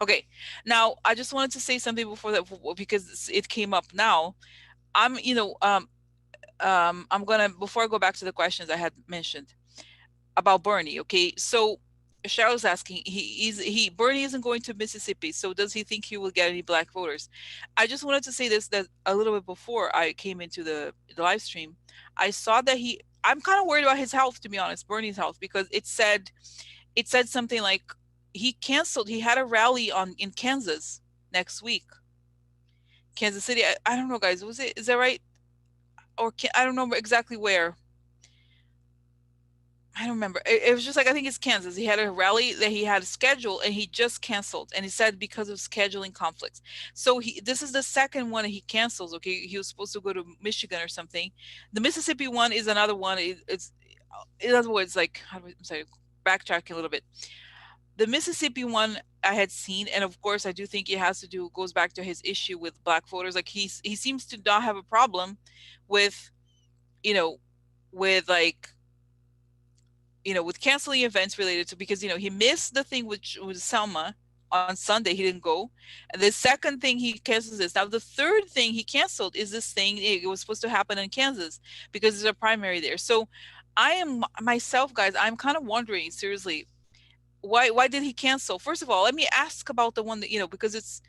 Okay, now I just wanted to say something before that because it came up now. I'm, I'm gonna, before I go back to the questions I had mentioned about Bernie. Okay, so Cheryl's asking, Bernie isn't going to Mississippi, so does he think he will get any black voters? I just wanted to say this, that a little bit before I came into the live stream, I saw that I'm kind of worried about his health, to be honest, Bernie's health, because it said something like he had a rally in Kansas next week. Kansas City. I don't know, guys. Is that right? Or I don't know exactly where. I don't remember. It was just like, I think it's Kansas. He had a rally that he had scheduled and he just canceled. And he said because of scheduling conflicts. So this is the second one he cancels. Okay, he was supposed to go to Michigan or something. The Mississippi one is another one. It's in other words, like, I'm sorry, backtracking a little bit. The Mississippi one I had seen, and of course I do think it has to do, goes back to his issue with black voters. Like he seems to not have a problem with, you know, with like, with canceling events related to, because he missed the thing with Selma on Sunday. He didn't go. And the second thing he cancels this. Now the third thing he canceled is this thing. It was supposed to happen in Kansas because there's a primary there. So I am myself, guys, I'm kind of wondering seriously, why did he cancel? First of all, let me ask about the one that, because it's,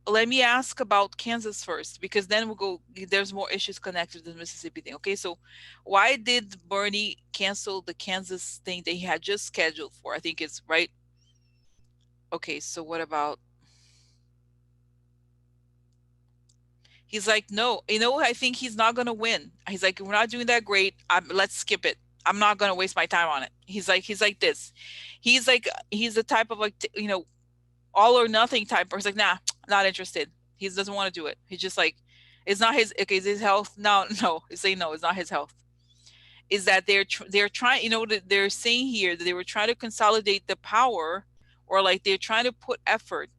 let me ask about Kansas first, because then we'll go, there's more issues connected to the Mississippi thing. Okay, so why did Bernie cancel the Kansas thing that he had just scheduled for? I think it's right. Okay, so what about, he's like, no, I think he's not going to win. He's like, we're not doing that great. Let's skip it. I'm not going to waste my time on it. He's like this. He's the type of, like, all or nothing type person. Like, nah, not interested. He doesn't want to do it. He's just like, it's not his. Okay, is his health? No, no. Say no. It's not his health. Is that they're trying? That they're saying here that they were trying to consolidate the power, or like they're trying to put effort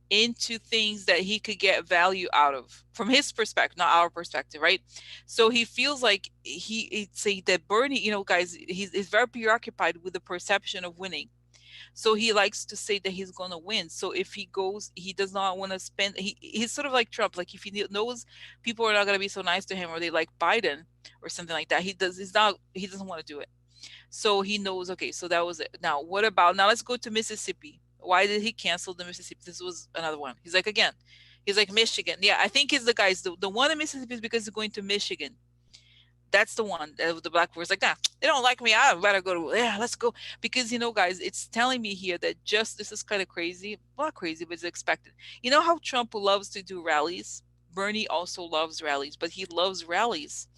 into things that he could get value out of from his perspective, not our perspective, right? So he feels like he'd say that Bernie, guys, he's very preoccupied with the perception of winning. So he likes to say that he's going to win. So if he goes, he does not want to spend. He's sort of like Trump. Like if he knows people are not going to be so nice to him, or they like Biden or something like that, he does. He's not. He doesn't want to do it. So he knows. Okay, so that was it. Now what about? Now let's go to Mississippi. Why did he cancel the Mississippi? This was another one. He's like, again. He's like Michigan. Yeah, I think he's the guys. The one in Mississippi is because he's going to Michigan. That's the one that the black was like, nah, they don't like me. I better go to, yeah, let's go. Because, guys, it's telling me here that this is kind of crazy. Well, not crazy, but it's expected. You know how Trump loves to do rallies? Bernie also loves rallies, but he loves rallies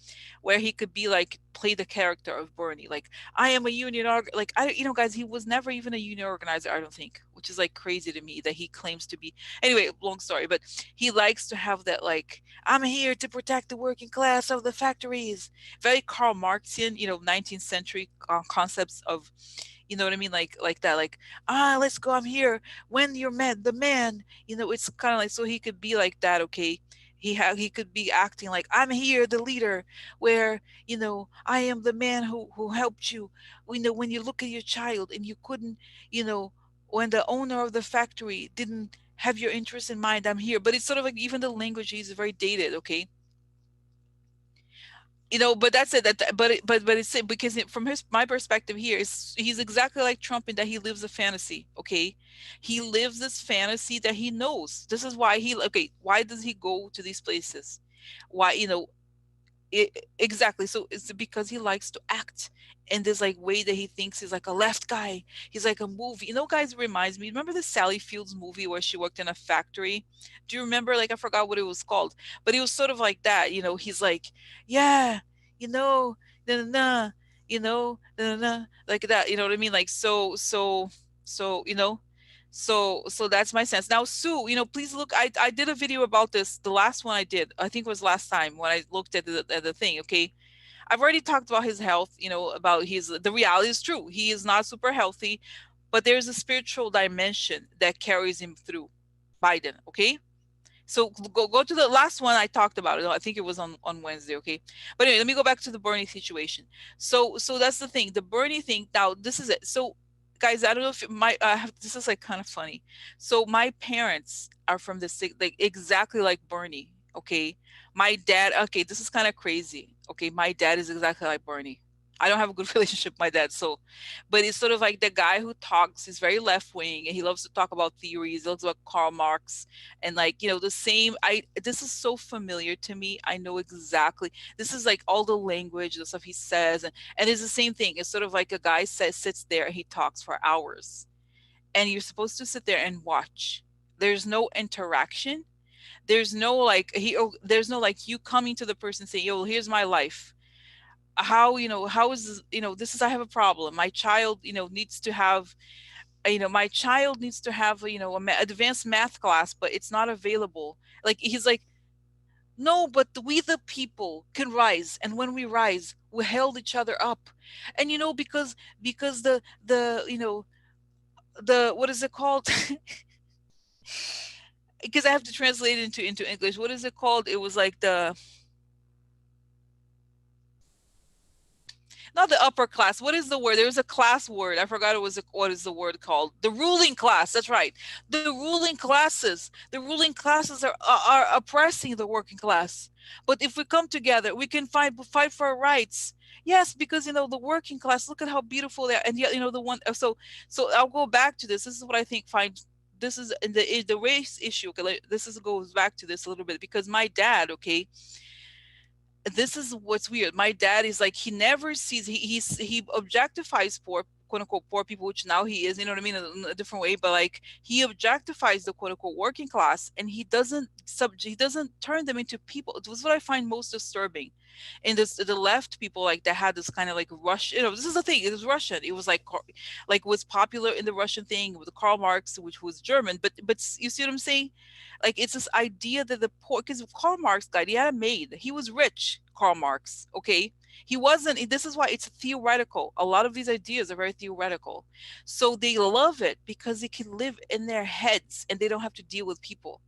where he could be like, play the character of Bernie. Like, I am a union, like, guys, he was never even a union organizer, I don't think, which is like crazy to me that he claims to be. Anyway, long story, but he likes to have that, like, I'm here to protect the working class of the factories. Very Karl Marxian, 19th century concepts of, you know what I mean? Like that, like, let's go, I'm here. When you're the man, it's kind of like, so he could be like that, okay? He could be acting like, I'm here, the leader, where, I am the man who helped you. When you look at your child and you couldn't, you know, when the owner of the factory didn't have your interest in mind, I'm here. But it's sort of like, even the language is very dated, okay? But that's it. But it's because from my perspective here, is he's exactly like Trump in that he lives a fantasy. Okay, he lives this fantasy that he knows. This is why why does he go to these places? Why, exactly. So it's because he likes to act in this like way that he thinks he's like a left guy. He's like a movie. Guys, it reminds me. Remember the Sally Fields movie where she worked in a factory? Do you remember? Like, I forgot what it was called, but it was sort of like that. He's like, yeah, you know, na na na, na na na, like that. You know what I mean? Like, so, so that's my sense. Now, Sue, please look. I did a video about this. The last one I did, I think, was last time when I looked at the thing. Okay, I've already talked about his health. About the reality is true. He is not super healthy, but there's a spiritual dimension that carries him through Biden. Okay. So go to the last one I talked about it. I think it was on Wednesday, okay? But anyway, let me go back to the Bernie situation. So that's the thing. The Bernie thing. Now this is it. So guys, I don't know if my this is like kind of funny. So my parents are from the like exactly like Bernie. Okay, my dad. Okay, this is kind of crazy. Okay, my dad is exactly like Bernie. I don't have a good relationship with my dad, so, but it's sort of like the guy who talks. He's very left wing, and he loves to talk about theories. He loves about Karl Marx, and like the same. I This is so familiar to me. I know exactly. This is like all the language, the stuff he says, and it's the same thing. It's sort of like a guy sits there and he talks for hours, and you're supposed to sit there and watch. There's no interaction. There's no like there's no like you coming to the person saying, "Yo, here's my life. How how is this, this is I have a problem. My child needs to have my child needs to have advanced math class, but it's not available." Like he's like, no, but we the people can rise, and when we rise, we held each other up. And because the the what is it called? Because I have to translate it into English. What is it called? It was like the not the upper class. What is the word? There was a class word. I forgot what is the word called? The ruling class. That's right. The ruling classes. The ruling classes are oppressing the working class. But if we come together, we can fight for our rights. Yes, because the working class. Look at how beautiful they are, and yet the one. So I'll go back to this. This is what I think. This is the race issue. Okay, this is goes back to this a little bit because my dad. Okay, this is what's weird. My dad is like he never sees he objectifies poor quote unquote poor people, which now he is, you know what I mean, in a different way. But like he objectifies the quote unquote working class, and he doesn't turn them into people. It was what I find most disturbing. And the left people like that had this kind of like rush. This is the thing. It was Russian. It was like was popular in the Russian thing with Karl Marx, which was German. But you see what I'm saying? Like it's this idea that the poor, because Karl Marx guy, he had a maid. He was rich, Karl Marx. Okay. He wasn't, this is why it's theoretical. A lot of these ideas are very theoretical. So they love it because they can live in their heads and they don't have to deal with people.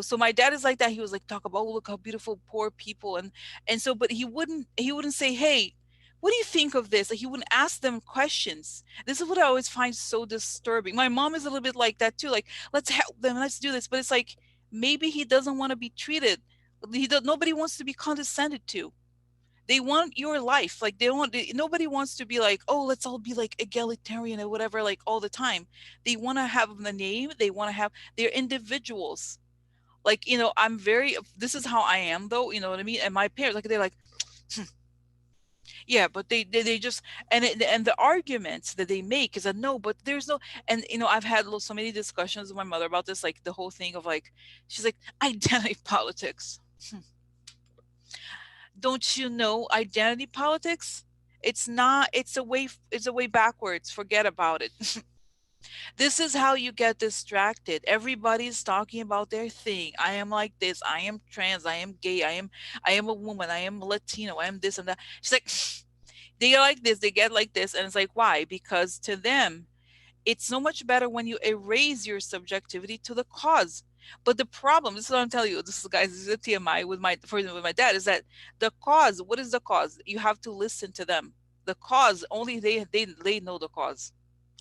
So my dad is like that. He was like talk about, oh, look how beautiful poor people, and so, but he wouldn't say, hey, what do you think of this? Like he wouldn't ask them questions. This is what I always find so disturbing. My mom is a little bit like that too, like let's help them, let's do this, but it's like maybe he doesn't want to be treated. Nobody wants to be condescended to. They want your life. Like nobody wants to be like, oh, let's all be like egalitarian or whatever, like all the time. They want to have the name. They want to have, they're individuals. Like I'm very, this is how I am though, you know what I mean. And my parents, like, they're like, yeah, but they just, and the arguments that they make is that no, but there's no. And I've had so many discussions with my mother about this, like the whole thing of like, she's like, identity politics. Don't you know identity politics? It's not, it's a way backwards. Forget about it. This is how you get distracted. Everybody's talking about their thing. I am like this. I am trans. I am gay. I am a woman. I am Latino. I am this and that. She's like, they are like this. They get like this, and it's like, why? Because to them, it's so much better when you erase your subjectivity to the cause. But the problem, this is what I'm telling you. This is, guys, this is a TMI with my dad, is that the cause. What is the cause? You have to listen to them. The cause only they know the cause.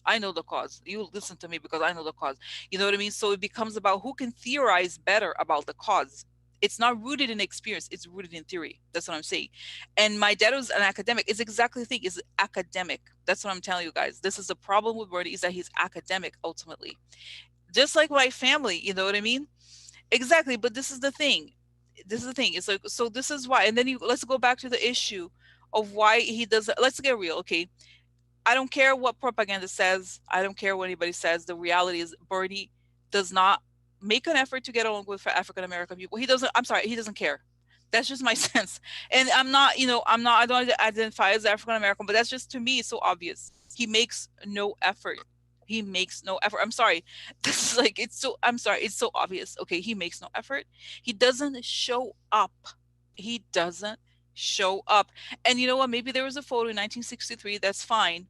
I know the cause. You listen to me because I know the cause. You know what I mean? So it becomes about who can theorize better about the cause. It's not rooted in experience. It's rooted in theory. That's what I'm saying. And my dad was an academic. It's exactly the thing. Is academic. That's what I'm telling you guys. This is the problem with Bernie, is that he's academic ultimately. Just like my family. You know what I mean? Exactly. But this is the thing. This is the thing. It's like, so this is why. And then let's go back to the issue of why he does. Let's get real. Okay, I don't care what propaganda says. I don't care what anybody says. The reality is Bernie does not make an effort to get along with African American people. He doesn't, I'm sorry, he doesn't care. That's just my sense. And I don't identify as African American, but that's just, to me, it's so obvious. He makes no effort. He makes no effort. I'm sorry. This is like, I'm sorry. It's so obvious. Okay. He makes no effort. He doesn't show up. He doesn't show up. And you know what? Maybe there was a photo in 1963. That's fine.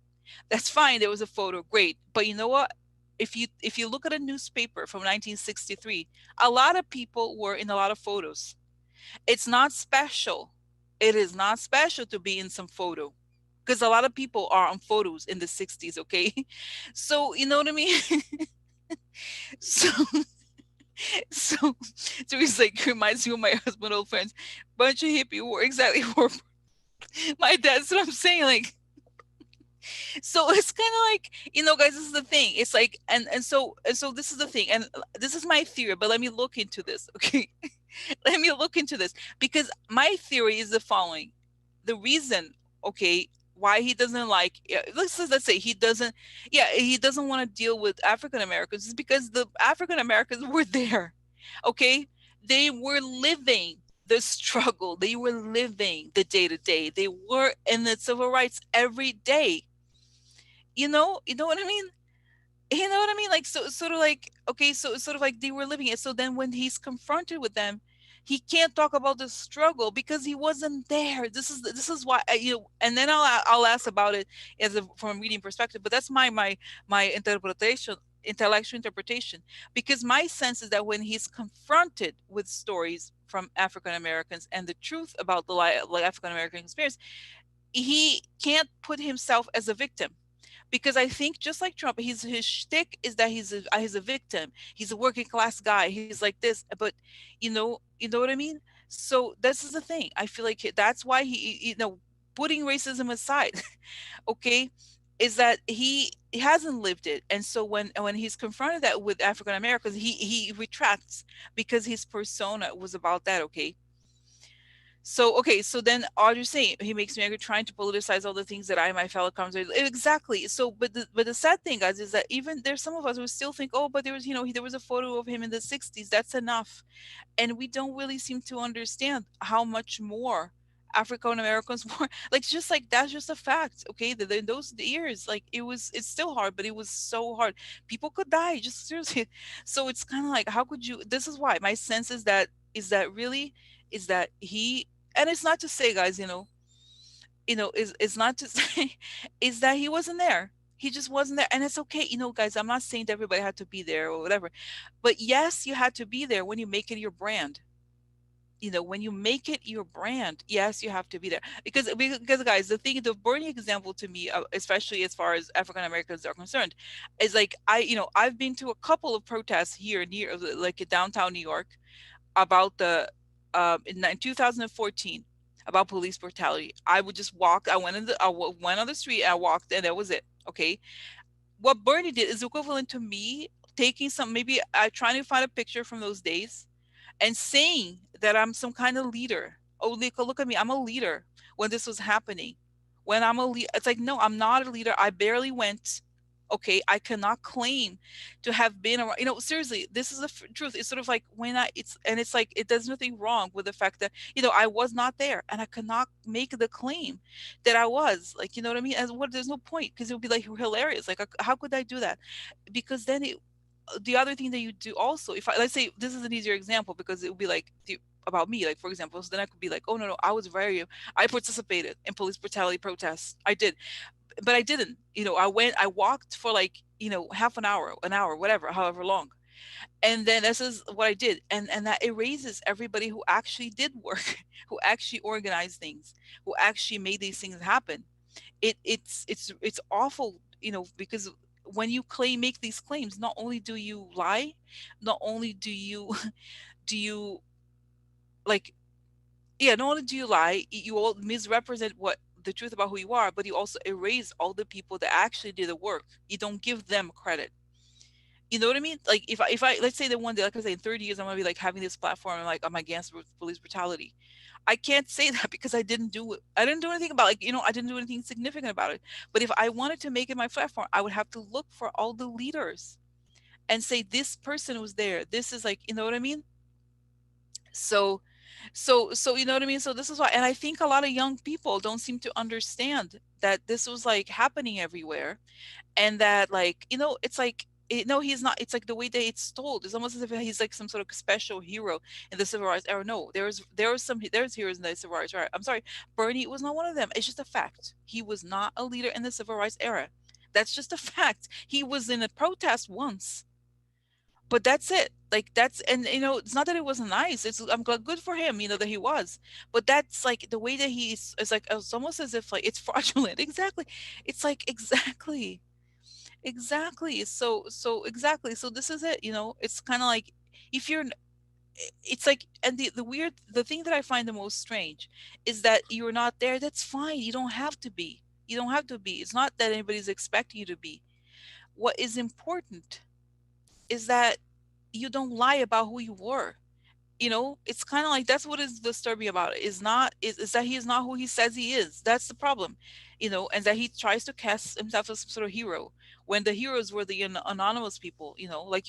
That's fine. There was a photo. Great. But you know what? If you look at a newspaper from 1963, a lot of people were in a lot of photos. It's not special. It is not special to be in some photo. because a lot of people are on photos in the 60s, okay? So, you know what I mean? So, so he's like, reminds me of my husband, old friends, bunch of hippie war, exactly. My dad's what I'm saying. Like, so it's kind of like, guys, this is the thing. It's like, and so this is the thing, and this is my theory, but let me look into this, okay? Let me look into this, because my theory is the following. The reason, okay, why he doesn't like, let's say he doesn't, yeah, he doesn't want to deal with African Americans is because the African Americans were there, okay? They were living the struggle. They were living the day to day. They were in the civil rights every day. You know what I mean? You know what I mean? Like, so sort of like, okay, so it's sort of like they were living it. So then when he's confronted with them, he can't talk about the struggle because he wasn't there. This is why and then I'll ask about it from a reading perspective. But that's my intellectual interpretation, because my sense is that when he's confronted with stories from African Americans and the truth about the African American experience, he can't put himself as a victim, because I think just like Trump, his shtick is that he's a victim. He's a working class guy. He's like this, but you know what I mean. So this is the thing. I feel like that's why putting racism aside, okay, is that he hasn't lived it, and so when he's confronted that with African Americans, he retracts because his persona was about that. Okay, so okay, so then Audrey's saying he makes me angry trying to politicize all the things that I and my fellow commentators exactly. So, but the sad thing, guys, is that even there's some of us who still think, oh, but there was there was a photo of him in the '60s. That's enough, and we don't really seem to understand how much more African Americans were like. Just like that's just a fact, okay? That in those years, like it's still hard, but it was so hard. People could die, just seriously. So it's kind of like, how could you? This is why my sense is that really is that he, and it's not to say, guys, is not to say is that he wasn't there. He just wasn't there, and it's okay, guys. I'm not saying that everybody had to be there or whatever, but yes, you had to be there when you make it your brand. When you make it your brand, yes, you have to be there, because guys, the Bernie example to me, especially as far as African Americans are concerned, is like I've been to a couple of protests here near, like in downtown New York, about the in 2014, about police brutality. I would just walk. Went on the street. I walked, and that was it. Okay, what Bernie did is equivalent to me taking some, maybe I trying to find a picture from those days and saying that I'm some kind of leader. Oh, look at me, I'm a leader when this was happening. When I'm a leader, it's like, no, I'm not a leader. I barely went. Okay, I cannot claim to have been around. Seriously, this is the truth. It's sort of like it's like it does nothing wrong with the fact that I was not there, and I cannot make the claim that I was. Like, you know what I mean? As what? There's no point, because it would be like hilarious. Like, how could I do that? Because then the other thing that you do also, if let's say this is an easier example, because it would be like about me, like, for example, so then I could be like, oh, no, I participated in police brutality protests. I did, but I didn't. I walked for like half an hour, whatever, however long, and then this is what I did, and that erases everybody who actually did work, who actually organized things, who actually made these things happen. It's awful, because when you make these claims, not only do you lie, not only do you do you like yeah, not only do you lie, you all misrepresent what the truth about who you are, but you also erase all the people that actually did the work. You don't give them credit. You know what I mean? Like, if I let's say that one day, like I say, in 30 years, I'm gonna be like having this platform and like I'm against police brutality. I can't say that because I didn't do it. I didn't do anything about, like, I didn't do anything significant about it. But if I wanted to make it my platform, I would have to look for all the leaders and say this person was there. This is like, you know what I mean? So you know what I mean? So this is why, and I think a lot of young people don't seem to understand that this was like happening everywhere, and that, like, it's like, no, he's not. It's like the way that it's told, it's almost as if he's like some sort of special hero in the civil rights era. No, there's heroes in the civil rights era. I'm sorry, Bernie was not one of them. It's just a fact. He was not a leader in the civil rights era. That's just a fact. He was in a protest once, but that's it. Like that's, and it's not that it wasn't nice. I'm glad, good for him, that he was. But that's like the way that he's, it's like it's almost as if like it's fraudulent. Exactly. It's like exactly. Exactly. So exactly. So this is it, it's kind of like if you're it's like, and the thing that I find the most strange is that you're not there. That's fine. You don't have to be. You don't have to be. It's not that anybody's expecting you to be. What is important is that you don't lie about who you were. It's kind of like that's what is disturbing about it, is that he is not who he says he is. That's the problem. And that he tries to cast himself as some sort of hero when the heroes were the anonymous people, like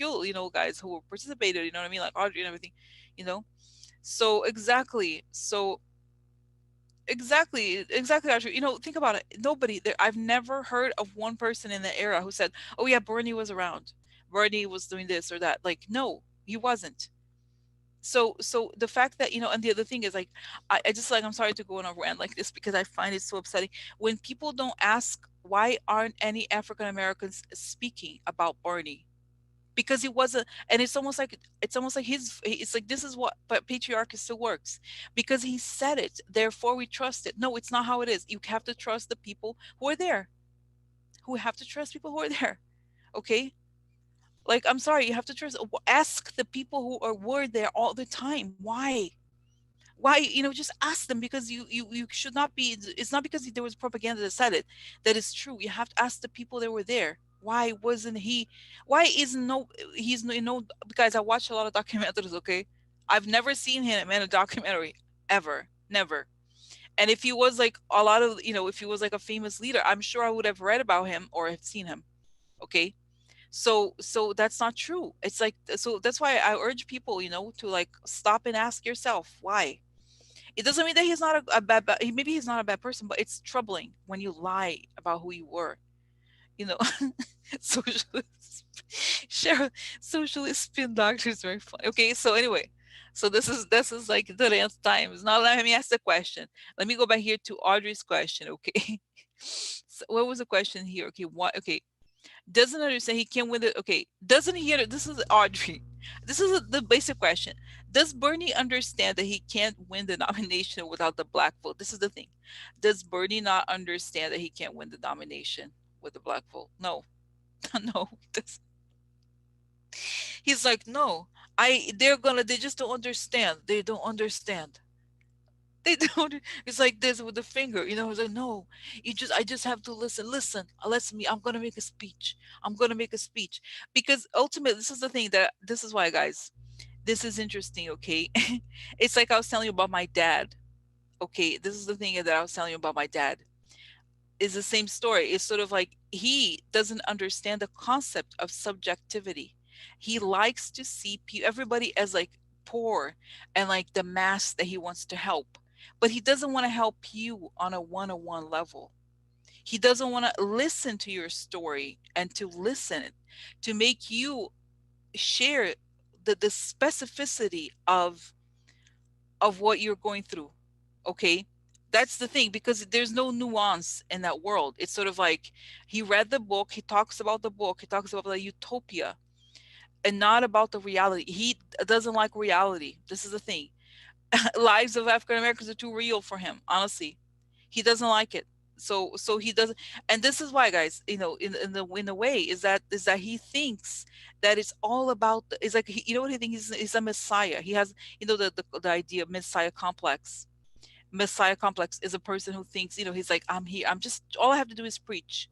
guys who participated, you know what I mean, like Audrey and everything, you know so exactly, Audrey. Think about it. Nobody there, I've never heard of one person in the era who said, oh yeah, Bernie was around, Bernie was doing this or that. Like, no, he wasn't. So the fact that, and the other thing is like, I just, like, I'm sorry to go on a rant like this because I find it so upsetting when people don't ask why aren't any African Americans speaking about Bernie, because he wasn't. And it's almost like it's like, this is what, but patriarchy still works because he said it, therefore we trust it. No, it's not how it is. You have to trust the people who are there, who have to trust people who are there. Okay. Like, I'm sorry, you have to trust, ask the people who were there all the time. Why, just ask them, because you should not be, it's not because there was propaganda that said it that is true. You have to ask the people that were there, why wasn't he, why isn't no he's no, because I watch a lot of documentaries. Okay, I've never seen him in a documentary, ever, never. And if he was like a lot of, if he was like a famous leader, I'm sure I would have read about him or have seen him. Okay, so that's not true. It's like, so that's why I urge people, to like stop and ask yourself why. It doesn't mean that he's not maybe he's not a bad person, but it's troubling when you lie about who you were. You know, socialist, share socialist spin doctor is very funny. Okay, so anyway, so this is like the nth time. It's not, let me ask the question. Let me go back here to Audrey's question. Okay, so what was the question here? Okay, what? Okay, doesn't understand he can't win the, okay, doesn't he this is Audrey, this is the basic question. Does Bernie understand that he can't win the nomination without the black vote? This is the thing. Does Bernie not understand that he can't win the nomination with the black vote? No. No, he's like, no, they just don't understand. They don't understand. They don't. It's like this with the finger, It's like, no, I just have to listen. Listen, listen me. I'm gonna make a speech. I'm gonna make a speech because ultimately, this is the thing that this is why, guys. This is interesting. Okay, it's like I was telling you about my dad. Okay, this is the thing that I was telling you about my dad. Is the same story. It's sort of like he doesn't understand the concept of subjectivity. He likes to see everybody as like poor and like the mass that he wants to help. But he doesn't want to help you on a one-on-one level. He doesn't want to listen to your story and to listen to make you share the specificity of what you're going through. Okay, that's the thing, because there's no nuance in that world. It's sort of like he read the book, he talks about the book, he talks about the utopia, and not about the reality. He doesn't like reality. This is the thing. Lives of African Americans are too real for him, honestly. He doesn't like it. So he doesn't. And this is why, guys, in the way is that he thinks that it's all about it's like what he thinks, he's a messiah. He has, the idea of messiah complex is a person who thinks, he's like, I'm here, I'm just, all I have to do is preach.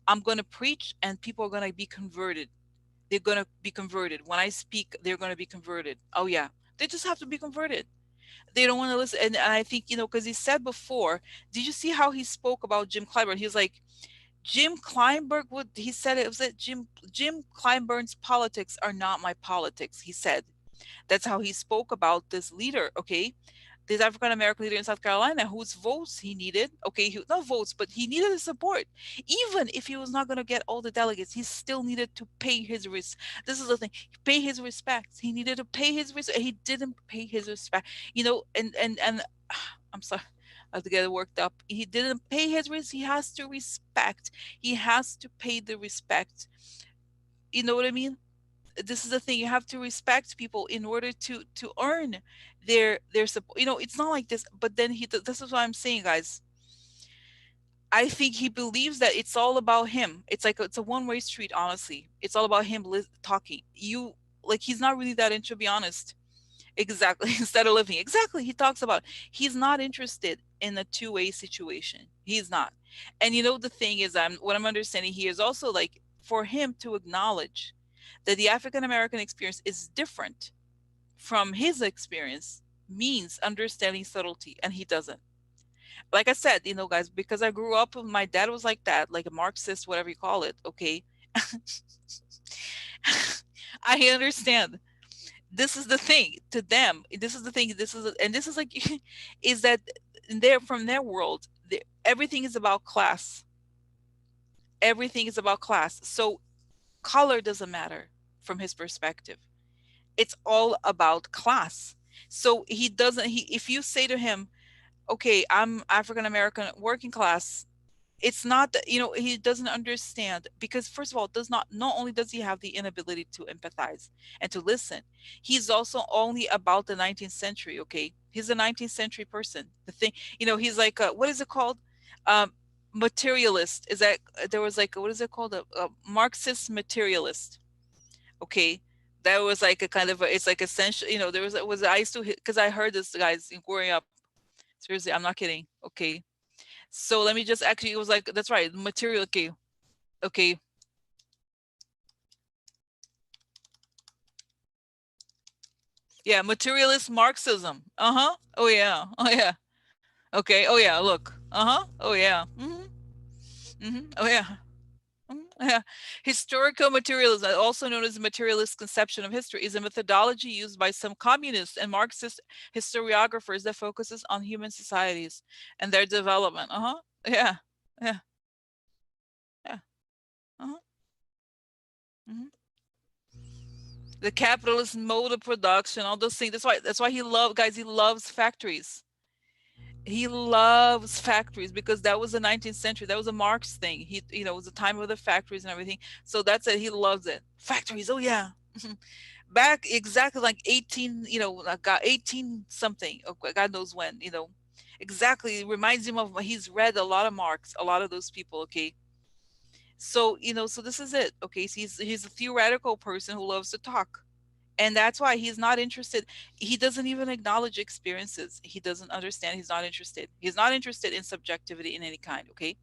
I'm going to preach and people are going to be converted. They're going to be converted when I speak. They're going to be converted. Oh yeah, they just have to be converted. They don't want to listen. And I think, because he said before, did you see how he spoke about Jim Clyburn? He was like, Jim Kleinberg would, he said, it was that Jim Kleinburn's politics are not my politics, he said. That's how he spoke about this leader. Okay, this African American leader in South Carolina whose votes he needed. Okay, not votes, but he needed the support. Even if he was not going to get all the delegates, he still needed to pay his This is the thing: pay his respects. He needed to pay his respect. He didn't pay his respect. And I'm sorry. I have to get it worked up. He didn't pay his respect. He has to respect. He has to pay the respect. You know what I mean? this is the thing, you have to respect people in order to earn their support. It's not like this. But then this is what I'm saying, guys. I think he believes that it's all about him. It's like it's a one-way street, honestly. It's all about him talking. Like, he's not really that into, to be honest. Exactly. Instead of living. Exactly. He talks about he's not interested in a two-way situation. He's not. And the thing is, what I'm understanding here is also like for him to acknowledge that the African American experience is different from his experience means understanding subtlety, and he doesn't. Like I said, guys, because I grew up with my dad was like that, like a Marxist, whatever you call it. Okay. I understand. This is the thing to them. This is the thing. And this is like, is that from their world, everything is about class. Everything is about class. So color doesn't matter from his perspective. It's all about class. So he doesn't, if you say to him, okay, I'm African American working class, it's not that, he doesn't understand, because first of all, not only does he have the inability to empathize and to listen, he's also only about the 19th century. Okay, he's a 19th century person. The thing, he's like what is it called, um materialist. Is that there was like, what is it called, a Marxist materialist. Okay, that was like a kind of it's like essential, there was I used to, because I heard this, guys, growing up. Seriously, I'm not kidding. Okay, so let me just actually, it was like, that's right, material. Okay. Okay. Yeah, materialist Marxism. Uh-huh. Oh yeah. Oh yeah. Okay. Oh yeah, look. Uh-huh. Oh yeah. Oh yeah. Yeah. Historical materialism, also known as the materialist conception of history, is a methodology used by some communist and Marxist historiographers that focuses on human societies and their development. Uh-huh. Yeah. Yeah. Yeah. Uh-huh. Mhm. The capitalist mode of production, all those things. That's why he loved, guys, he loves factories. He loves factories because that was the 19th century. That was a Marx thing. It was the time of the factories and everything. So that's it. He loves it. Factories. Oh yeah. Back exactly like 18, like 18 something. God knows when, exactly. It reminds him of, he's read a lot of Marx, a lot of those people. Okay. So, so this is it. Okay. So he's a theoretical person who loves to talk. And that's why he's not interested. He doesn't even acknowledge experiences. He doesn't understand. He's not interested in subjectivity in any kind. Okay.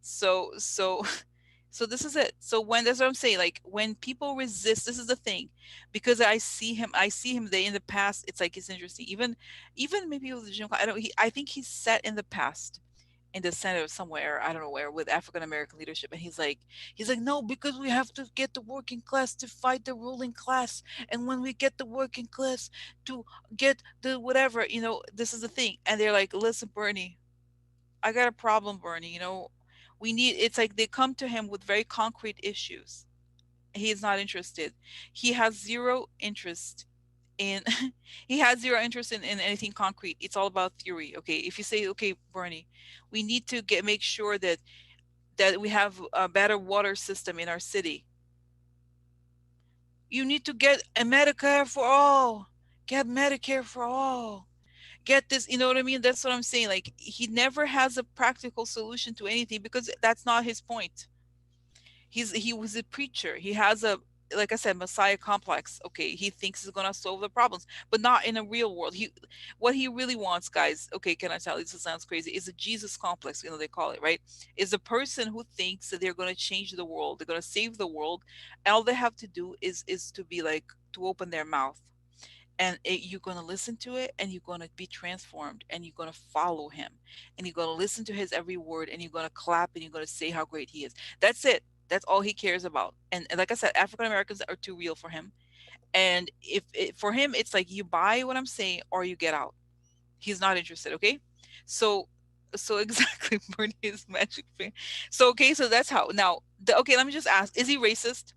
So so this is it. So when, that's what I'm saying, like when people resist, this is the thing, because I see him they in the past. It's like, it's interesting, even maybe with the gym, I think he's set in the past in the Senate somewhere, I don't know where, with African American leadership. And he's like, no, because we have to get the working class to fight the ruling class. And when we get the working class to get the whatever, this is the thing. And they're like, listen, Bernie, I got a problem, Bernie. It's like they come to him with very concrete issues. He is not interested. He has zero interest in he has zero interest in anything concrete. It's all about theory. Okay, if you say, okay, Bernie, we need to make sure that we have a better water system in our city. You need to get a Medicare for all. Get Medicare for all. Get this, you know what I mean? That's what I'm saying. Like, he never has a practical solution to anything, because that's not his point. He was a preacher. He has a, like I said, messiah complex. Okay, he thinks he's gonna solve the problems, but not in a real world. What he really wants, guys, okay, can I tell you, this sounds crazy, is a Jesus complex, they call it, right? Is a person who thinks that they're gonna change the world, they're gonna save the world, and all they have to do is to be like, to open their mouth, and you're going to listen to it, and you're going to be transformed, and you're going to follow him, and you're going to listen to his every word, and you're going to clap, and you're going to say how great he is. That's it. That's all he cares about. And like I said, African Americans are too real for him. And for him, it's like, you buy what I'm saying or you get out. He's not interested. Okay. So exactly. Bernie is magic thing. So okay, so that's how. Now okay, let me just ask, is he racist?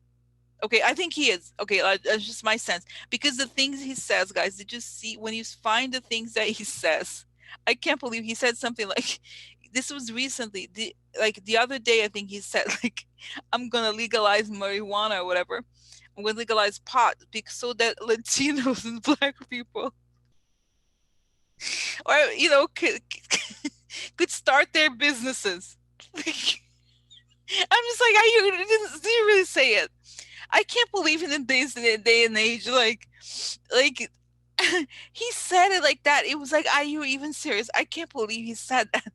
Okay, I think he is. Okay, that's just my sense. Because the things he says, guys, did you see when you find the things that he says? I can't believe he said something like, this was recently, the other day, I think he said, like, I'm gonna legalize marijuana or whatever. would legalize pot so that Latinos and Black people, or could start their businesses. Like, I'm just like, did you really say it? I can't believe in the day and age, like he said it like that. It was like, are you even serious? I can't believe he said that.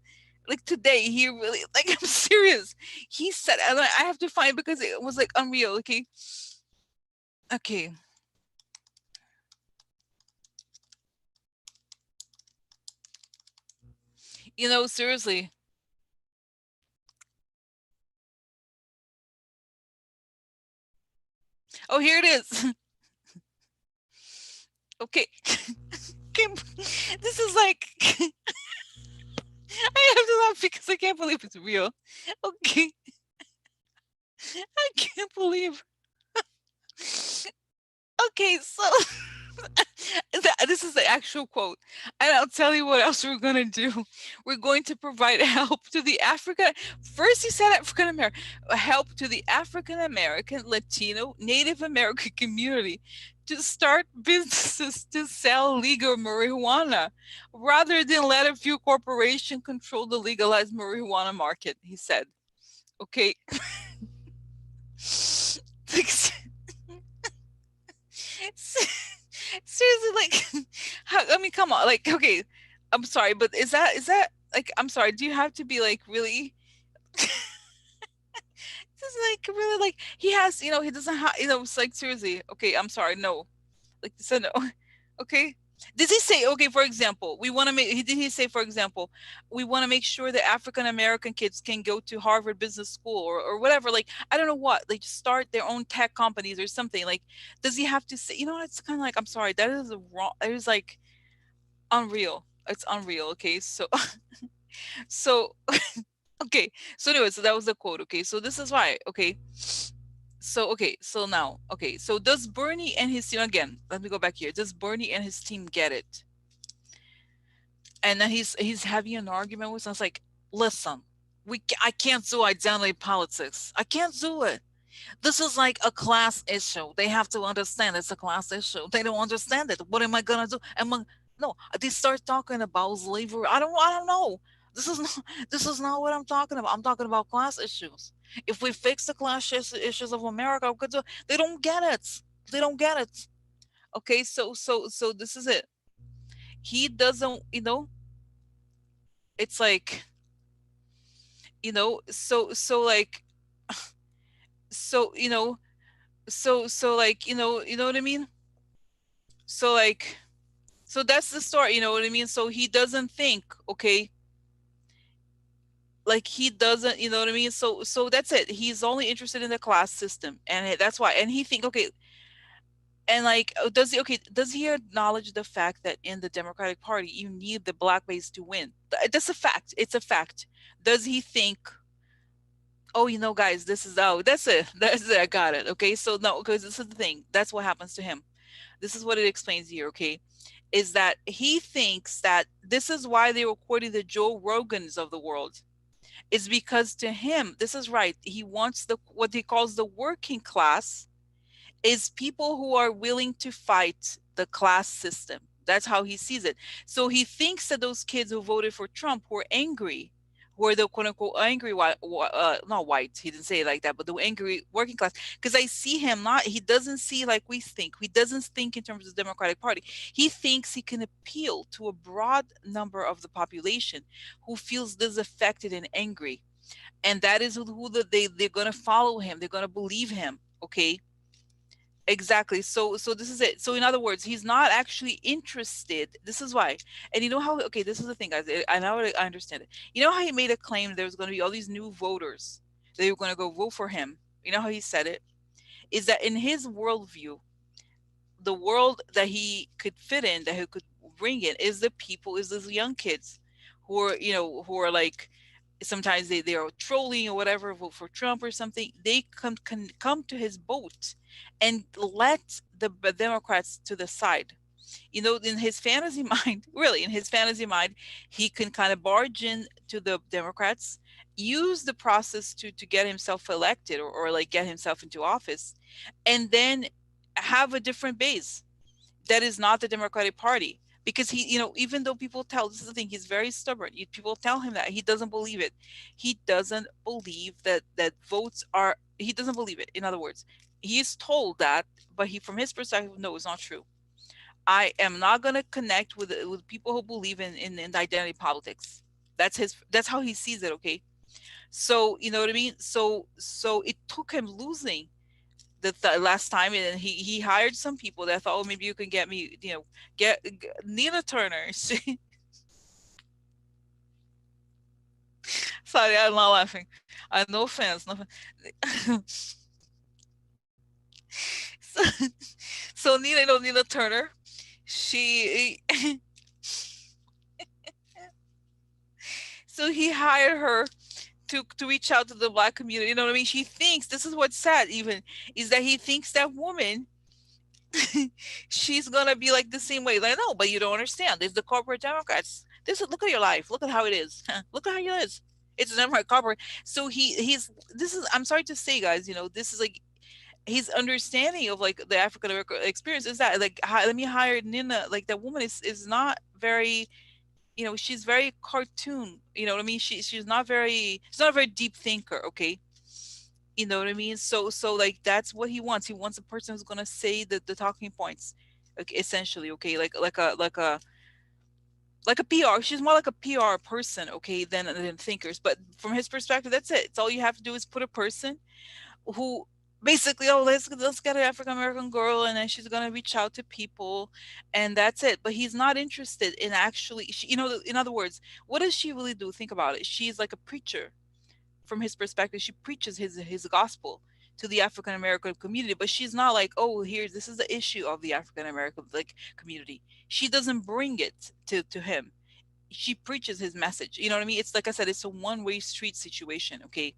Like today, he really, like, I'm serious. He said, and I have to find, because it was like unreal. Okay, okay. Seriously. Oh, here it is. Okay. Okay, this is like, I have to laugh because I can't believe it's real. Okay, I can't believe. Okay, so this is the actual quote. And I'll tell you what else we're going to do. We're going to provide help to the African. First, he said African American, help to the African American, Latino, Native American community to start businesses to sell legal marijuana rather than let a few corporations control the legalized marijuana market, he said. Okay. Seriously, like, I mean, come on, like, okay, I'm sorry, but is that like, I'm sorry, do you have to be like really? This is like really, like, he has, he doesn't have, it's like, seriously, okay, I'm sorry, no, like, so no, okay. Did he say, okay, for example, we want to make, did he say, for example, we want to make sure that African American kids can go to Harvard Business School, or whatever, like, I don't know what, like, start their own tech companies or something, like, does he have to say, it's kind of like, I'm sorry, that is wrong, it is like unreal, it's unreal, okay, so, so, okay, so anyway, so that was the quote, okay, so this is why, okay, so okay, so now, okay, so does Bernie and his team, again, let me go back here, does Bernie and his team get it? And then he's having an argument with us, like, listen, I can't do identity politics, I can't do it, this is like a class issue, they have to understand it's a class issue, they don't understand it, what am I gonna do? No, they start talking about slavery, I don't know, this is not this is not what I'm talking about, I'm talking about class issues. If we fix the class issues of America, we could do, they don't get it, they don't get it. Okay, so this is it, he doesn't, it's like, so like, so like, what I mean, so like, so that's the story, you know what I mean, so he doesn't think, okay, like, he doesn't, you know what I mean, so that's it, he's only interested in the class system, and that's why, and he think, okay, and like, does he acknowledge the fact that in the Democratic Party you need the black base to win? That's a fact, it's a fact. Does he think, oh, guys, this is, oh, that's it, that's it, I got it, okay, so no, because this is the thing, that's what happens to him. This is what it explains here, okay, is that he thinks that this is why they were quoting the Joe Rogans of the world, is because to him, this is right, he wants the, what he calls the working class, is people who are willing to fight the class system. That's how he sees it. So he thinks that those kids who voted for Trump were angry, who are the quote unquote angry white, not white, he didn't say it like that, but the angry working class. Because I see him not, he doesn't see like we think. He doesn't think in terms of the Democratic Party. He thinks he can appeal to a broad number of the population who feels disaffected and angry. And that is they're going to follow him. They're going to believe him. Okay, exactly. So this is it. So in other words, he's not actually interested. This is why. And you know how, okay, this is the thing, guys. I now I understand it. You know how he made a claim there was going to be all these new voters, they were going to go vote for him. You know how he said it? Is that in his worldview, the world that he could fit in, that he could bring in, is the people, is those young kids who are, who are like, sometimes they are trolling or whatever, vote for Trump or something. They can come to his boat and let the Democrats to the side. In his fantasy mind, really, in his fantasy mind, he can kind of barge in to the Democrats, use the process to get himself elected, or like get himself into office, and then have a different base that is not the Democratic Party. Because even though people tell, this is the thing, he's very stubborn. People tell him that he doesn't believe it. He doesn't believe that votes are. He doesn't believe it. In other words, he is told that, but from his perspective, no, it's not true. I am not going to connect with people who believe in identity politics. That's how he sees it. Okay, so you know what I mean. So it took him losing the last time, and he hired some people that thought, oh, maybe you can get me, get Neela Turner. Sorry, I'm not laughing. No offense, no so, so Neela Turner, she so he hired her to reach out to the Black community. You know what I mean? She thinks, this is what's sad, even, is that he thinks that woman, she's gonna be like the same way. Like, no, but you don't understand. There's the corporate Democrats. Look at your life. Look at how it is. Look at how it is. It's a Democrat corporate. So he's this is, I'm sorry to say, guys, this is like his understanding of like the African American experience is that, like, let me hire Nina. Like, that woman is not very, she's very cartoon. You know what I mean? She's not a very deep thinker. Okay, you know what I mean? So like, that's what he wants. He wants a person who's gonna say the talking points, like, essentially. Okay, like a PR. She's more like a PR person, okay, than thinkers. But from his perspective, that's it. It's all you have to do is put a person who basically, oh, let's get an African American girl, and then she's gonna reach out to people, and that's it. But he's not interested in actually, in other words, what does she really do? Think about it. She's like a preacher. From his perspective, she preaches his gospel to the African American community, but she's not like, oh, this is the issue of the African American, like, community. She doesn't bring it to him. She preaches his message. You know what I mean? It's like I said, it's a one-way street situation. Okay,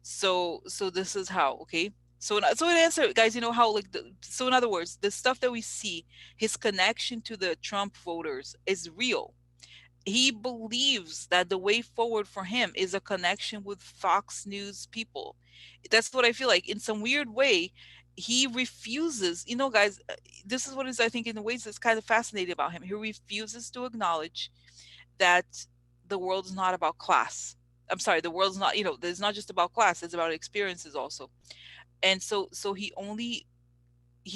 so this is how. Okay, so in answer, guys, how, like, so in other words, the stuff that we see, his connection to the Trump voters is real. He believes that the way forward for him is a connection with Fox News people. That's what I feel like. In some weird way, he refuses, guys, this is what is, I think, in ways that's kind of fascinating about him. He refuses to acknowledge that the world is not about class. I'm sorry, the world's not, it's not just about class, it's about experiences also. And so he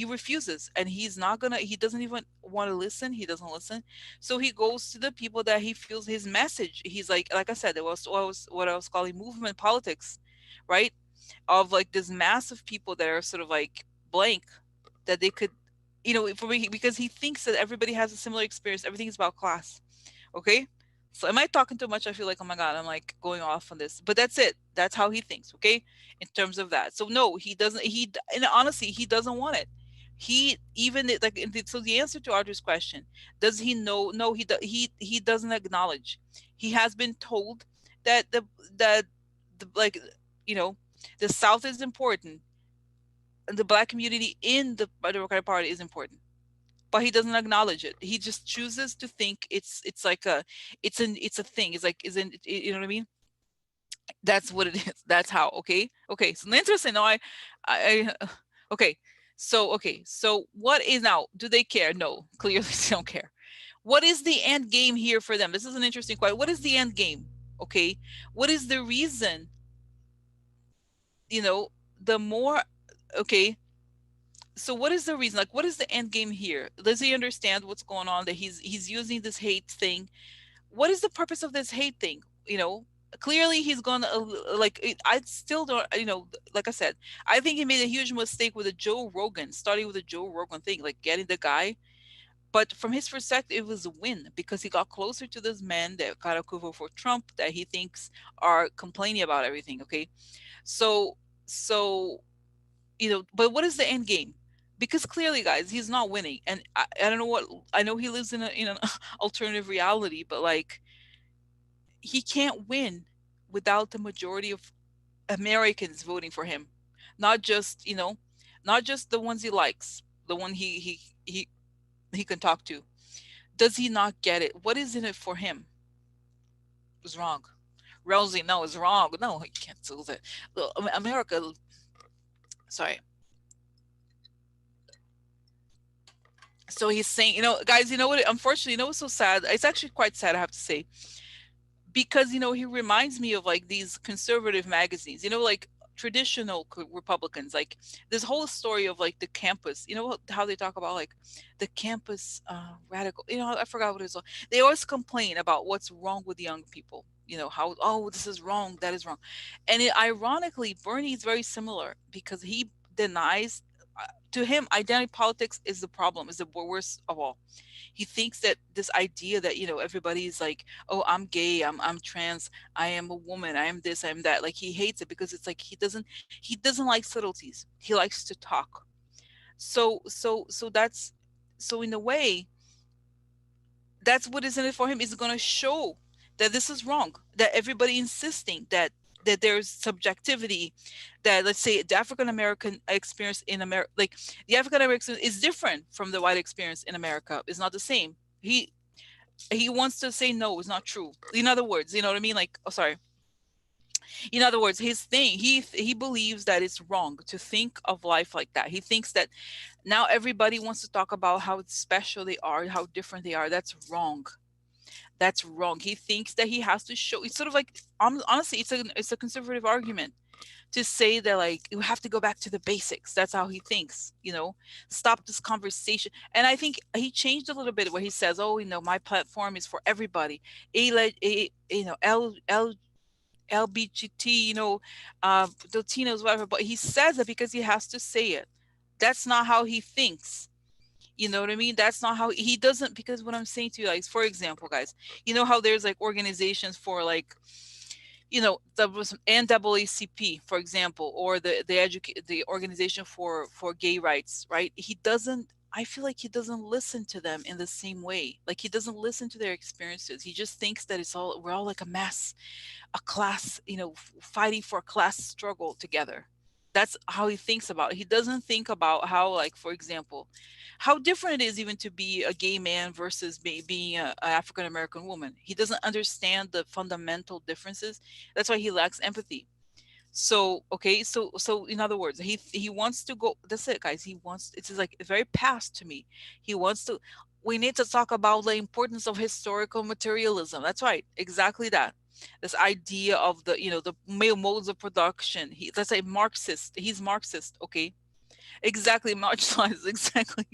refuses, and he doesn't even want to listen. He doesn't listen. So he goes to the people that he feels his message. He's like I said, it was what I was calling movement politics, right? Of like this mass of people that are sort of like blank, that they could, for me, because he thinks that everybody has a similar experience. Everything is about class. Okay, so am I talking too much? I feel like, oh my god, I'm like going off on this, but that's it. That's how he thinks. Okay, in terms of that. So no, he doesn't. And honestly, he doesn't want it. He even like, so the answer to Audrey's question, does he know? No, he doesn't acknowledge. He has been told that the like, you know the South is important, and the Black community in the Democratic Party is important, but he doesn't acknowledge it. He just chooses to think it's like it's a thing. It's like, isn't it, you know what I mean? That's what it is. That's how. Okay, so interesting. No, I okay. So what is now? Do they care? No, clearly they don't care. What is the end game here for them? This is an interesting question. What is the end game? Okay, what is the reason? You know, the more, okay. So what is the reason? Like, what is the end game here? Does he understand what's going on? That he's using this hate thing. What is the purpose of this hate thing? Clearly he's gonna, I still don't, like I said, I think he made a huge mistake with the Joe Rogan, starting with the Joe Rogan thing, like getting the guy. But from his perspective, it was a win because he got closer to this man that got approval for Trump, that he thinks are complaining about everything. Okay, so so but what is the end game? Because clearly, guys, he's not winning, and I don't know what, I know he lives in an alternative reality, but like, he can't win without the majority of Americans voting for him. Not just, not just the ones he likes, the one he he can talk to. Does he not get it? What is in it for him? It's wrong. Rosie, no, it's wrong. No, he can't do that. Look, America, sorry. So he's saying, guys, you know what? Unfortunately, what's so sad? It's actually quite sad, I have to say, because he reminds me of like these conservative magazines, like traditional Republicans, like this whole story of like the campus, how they talk about like the campus radical, I forgot what it is. They always complain about what's wrong with young people, how, oh, this is wrong, that is wrong. And ironically, Bernie is very similar because he denies, to him, identity politics is the problem, is the worst of all. He thinks that this idea that everybody's like, oh, I'm gay, I'm trans, I am a woman, I am this, I am that, like he hates it because it's like he doesn't like subtleties, he likes to talk. So that's, so in a way, that's what is in it for him, is going to show that this is wrong, that everybody insisting that there's subjectivity, that, let's say, the African American experience in America, like the African American is different from the white experience in America, is not the same. He wants to say no, it's not true. In other words, you know what I mean? Like, oh, sorry. In other words, his thing, he believes that it's wrong to think of life like that. He thinks that now everybody wants to talk about how special they are, how different they are. That's wrong. That's wrong. He thinks that he has to show. It's sort of like, honestly, it's a conservative argument to say that, like, you have to go back to the basics. That's how he thinks. Stop this conversation. And I think he changed a little bit where he says, "Oh, my platform is for everybody, LBGT, Latinos, whatever." But he says it because he has to say it. That's not how he thinks. You know what I mean? That's not how he doesn't. Because what I'm saying to you, like, for example, guys, how there's like organizations for like, there was NAACP, for example, or the organization for gay rights, right? He doesn't. I feel like he doesn't listen to them in the same way. Like he doesn't listen to their experiences. He just thinks that we're all like a mess, a class, fighting for a class struggle together. That's how he thinks about it. He doesn't think about how, like, for example, how different it is even to be a gay man versus being a African American woman. He doesn't understand the fundamental differences. That's why he lacks empathy. So, okay, so in other words, he wants to go. That's it, guys. He wants. It's like very past to me. He wants to. We need to talk about the importance of historical materialism. That's right, exactly that. This idea of the male modes of production. Let's say Marxist. He's Marxist. Okay, exactly, marginalized. Exactly.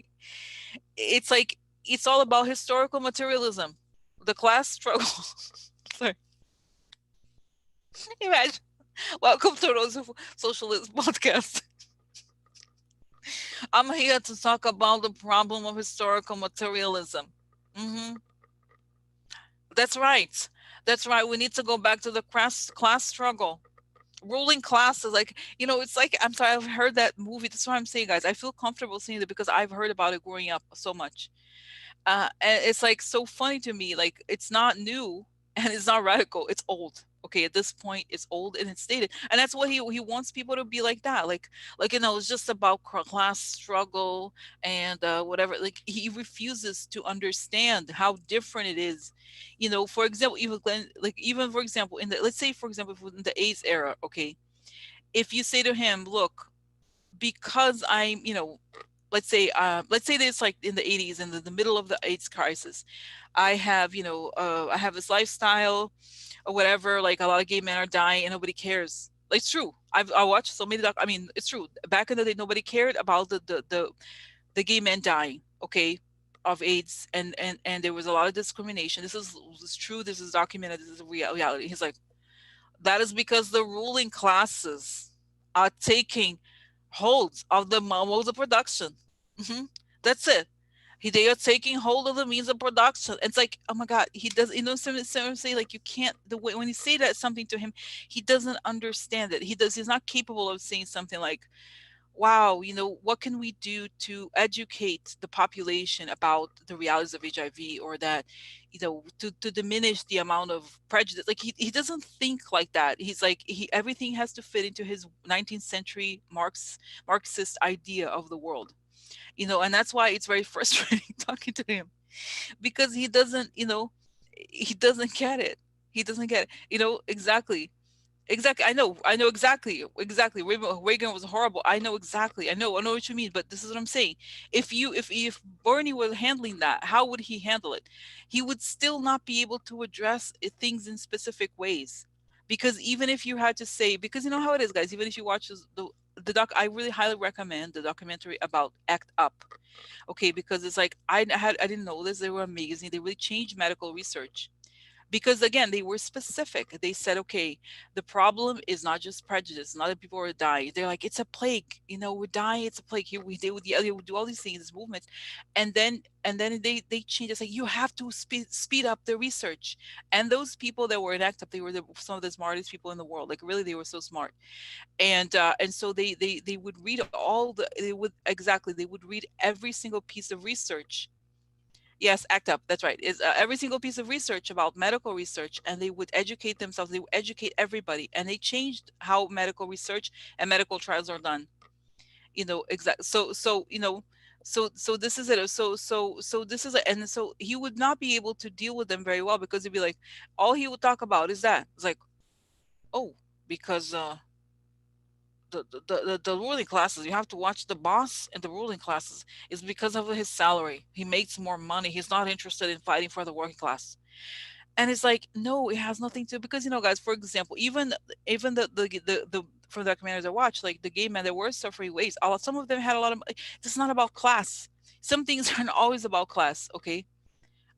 It's like it's all about historical materialism, the class struggle. Sorry, imagine. Welcome to Rose Socialist Podcast. I'm here to talk about the problem of historical materialism. Hmm. That's right. That's right. We need to go back to the class struggle. Ruling classes, like, it's like, I'm sorry, I've heard that movie. That's why I'm saying, guys, I feel comfortable seeing it because I've heard about it growing up so much. And it's like so funny to me. Like, it's not new and it's not radical. It's old. Okay, at this point, it's old and it's dated, and that's what he wants people to be like that. Like it's just about class struggle and whatever. Like he refuses to understand how different it is. For example, even for example, in the let's say for example in the AIDS era. Okay, if you say to him, look, because I'm, let's say that it's like in the 80s, in the middle of the AIDS crisis, I have this lifestyle or whatever, like a lot of gay men are dying and nobody cares. Like, it's true. I watched so many I mean, it's true. Back in the day, nobody cared about the gay men dying, okay, of AIDS, and there was a lot of discrimination. This is true. This is documented. This is a reality. He's like, that is because the ruling classes are taking hold of the modes of production. Hmm. That's it. They are taking hold of the means of production. It's like, oh my God, he does. Some say like you can't. The way when you say that something to him, he doesn't understand it. He's not capable of saying something like, wow, what can we do to educate the population about the realities of HIV, or that, to diminish the amount of prejudice. Like he doesn't think like that. He's like, everything has to fit into his 19th century Marxist idea of the world. And that's why it's very frustrating talking to him, because he doesn't, he doesn't get it. He doesn't get it. Exactly. Exactly. I know exactly. Reagan was horrible. I know exactly. I know what you mean. But this is what I'm saying. If Bernie was handling that, how would he handle it? He would still not be able to address things in specific ways, because even if you had to say, because you know how it is, guys. Even if you watch the doc, I really highly recommend the documentary about ACT UP. Okay, because it's like I didn't know this. They were amazing. They really changed medical research, because again, they were specific. They said, okay, the problem is not just prejudice, not that people are dying. They're like, it's a plague, we're dying, it's a plague. Here they would do all these things, these movements, and then they change. It's like, you have to speed up the research. And those people that were in ACT UP, they were some of the smartest people in the world. Like, really, they were so smart. And so they would read they would read every single piece of research. Yes, ACT UP. That's right. Is every single piece of research about medical research, and they would educate themselves. They would educate everybody, and they changed how medical research and medical trials are done. Exact. So this is it. So this is it. And so he would not be able to deal with them very well, because he'd be like, all he would talk about is that. It's like, oh, because the ruling classes, you have to watch the boss and the ruling classes, is because of his salary. He makes more money. He's not interested in fighting for the working class. And it's like, no, it has nothing to, because guys, for example, even the from the documentaries I watched, like the gay men that were suffering ways, some of them had a lot of, it's not about class. Some things aren't always about class. Okay,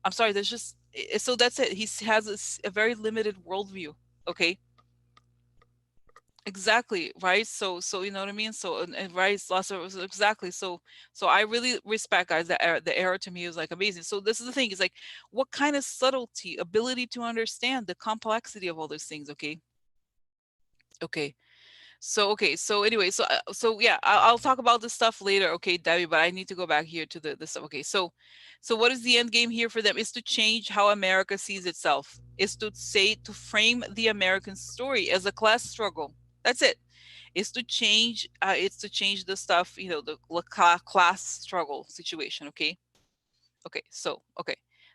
I'm sorry, there's just, so that's it. He has a very limited worldview. Okay. Exactly, right? So you know what I mean? So, and right, it's lots of, exactly. So I really respect, guys, the era to me is like amazing. So this is the thing, is like, what kind of subtlety, ability to understand the complexity of all those things. Okay. Okay. So anyway, so yeah, I'll talk about this stuff later, okay, Debbie, but I need to go back here to the stuff. Okay, so what is the end game here for them? Is to change how America sees itself. Is to say, to frame the American story as a class struggle. That's it. It's to change the stuff, the class struggle situation. Okay. Okay.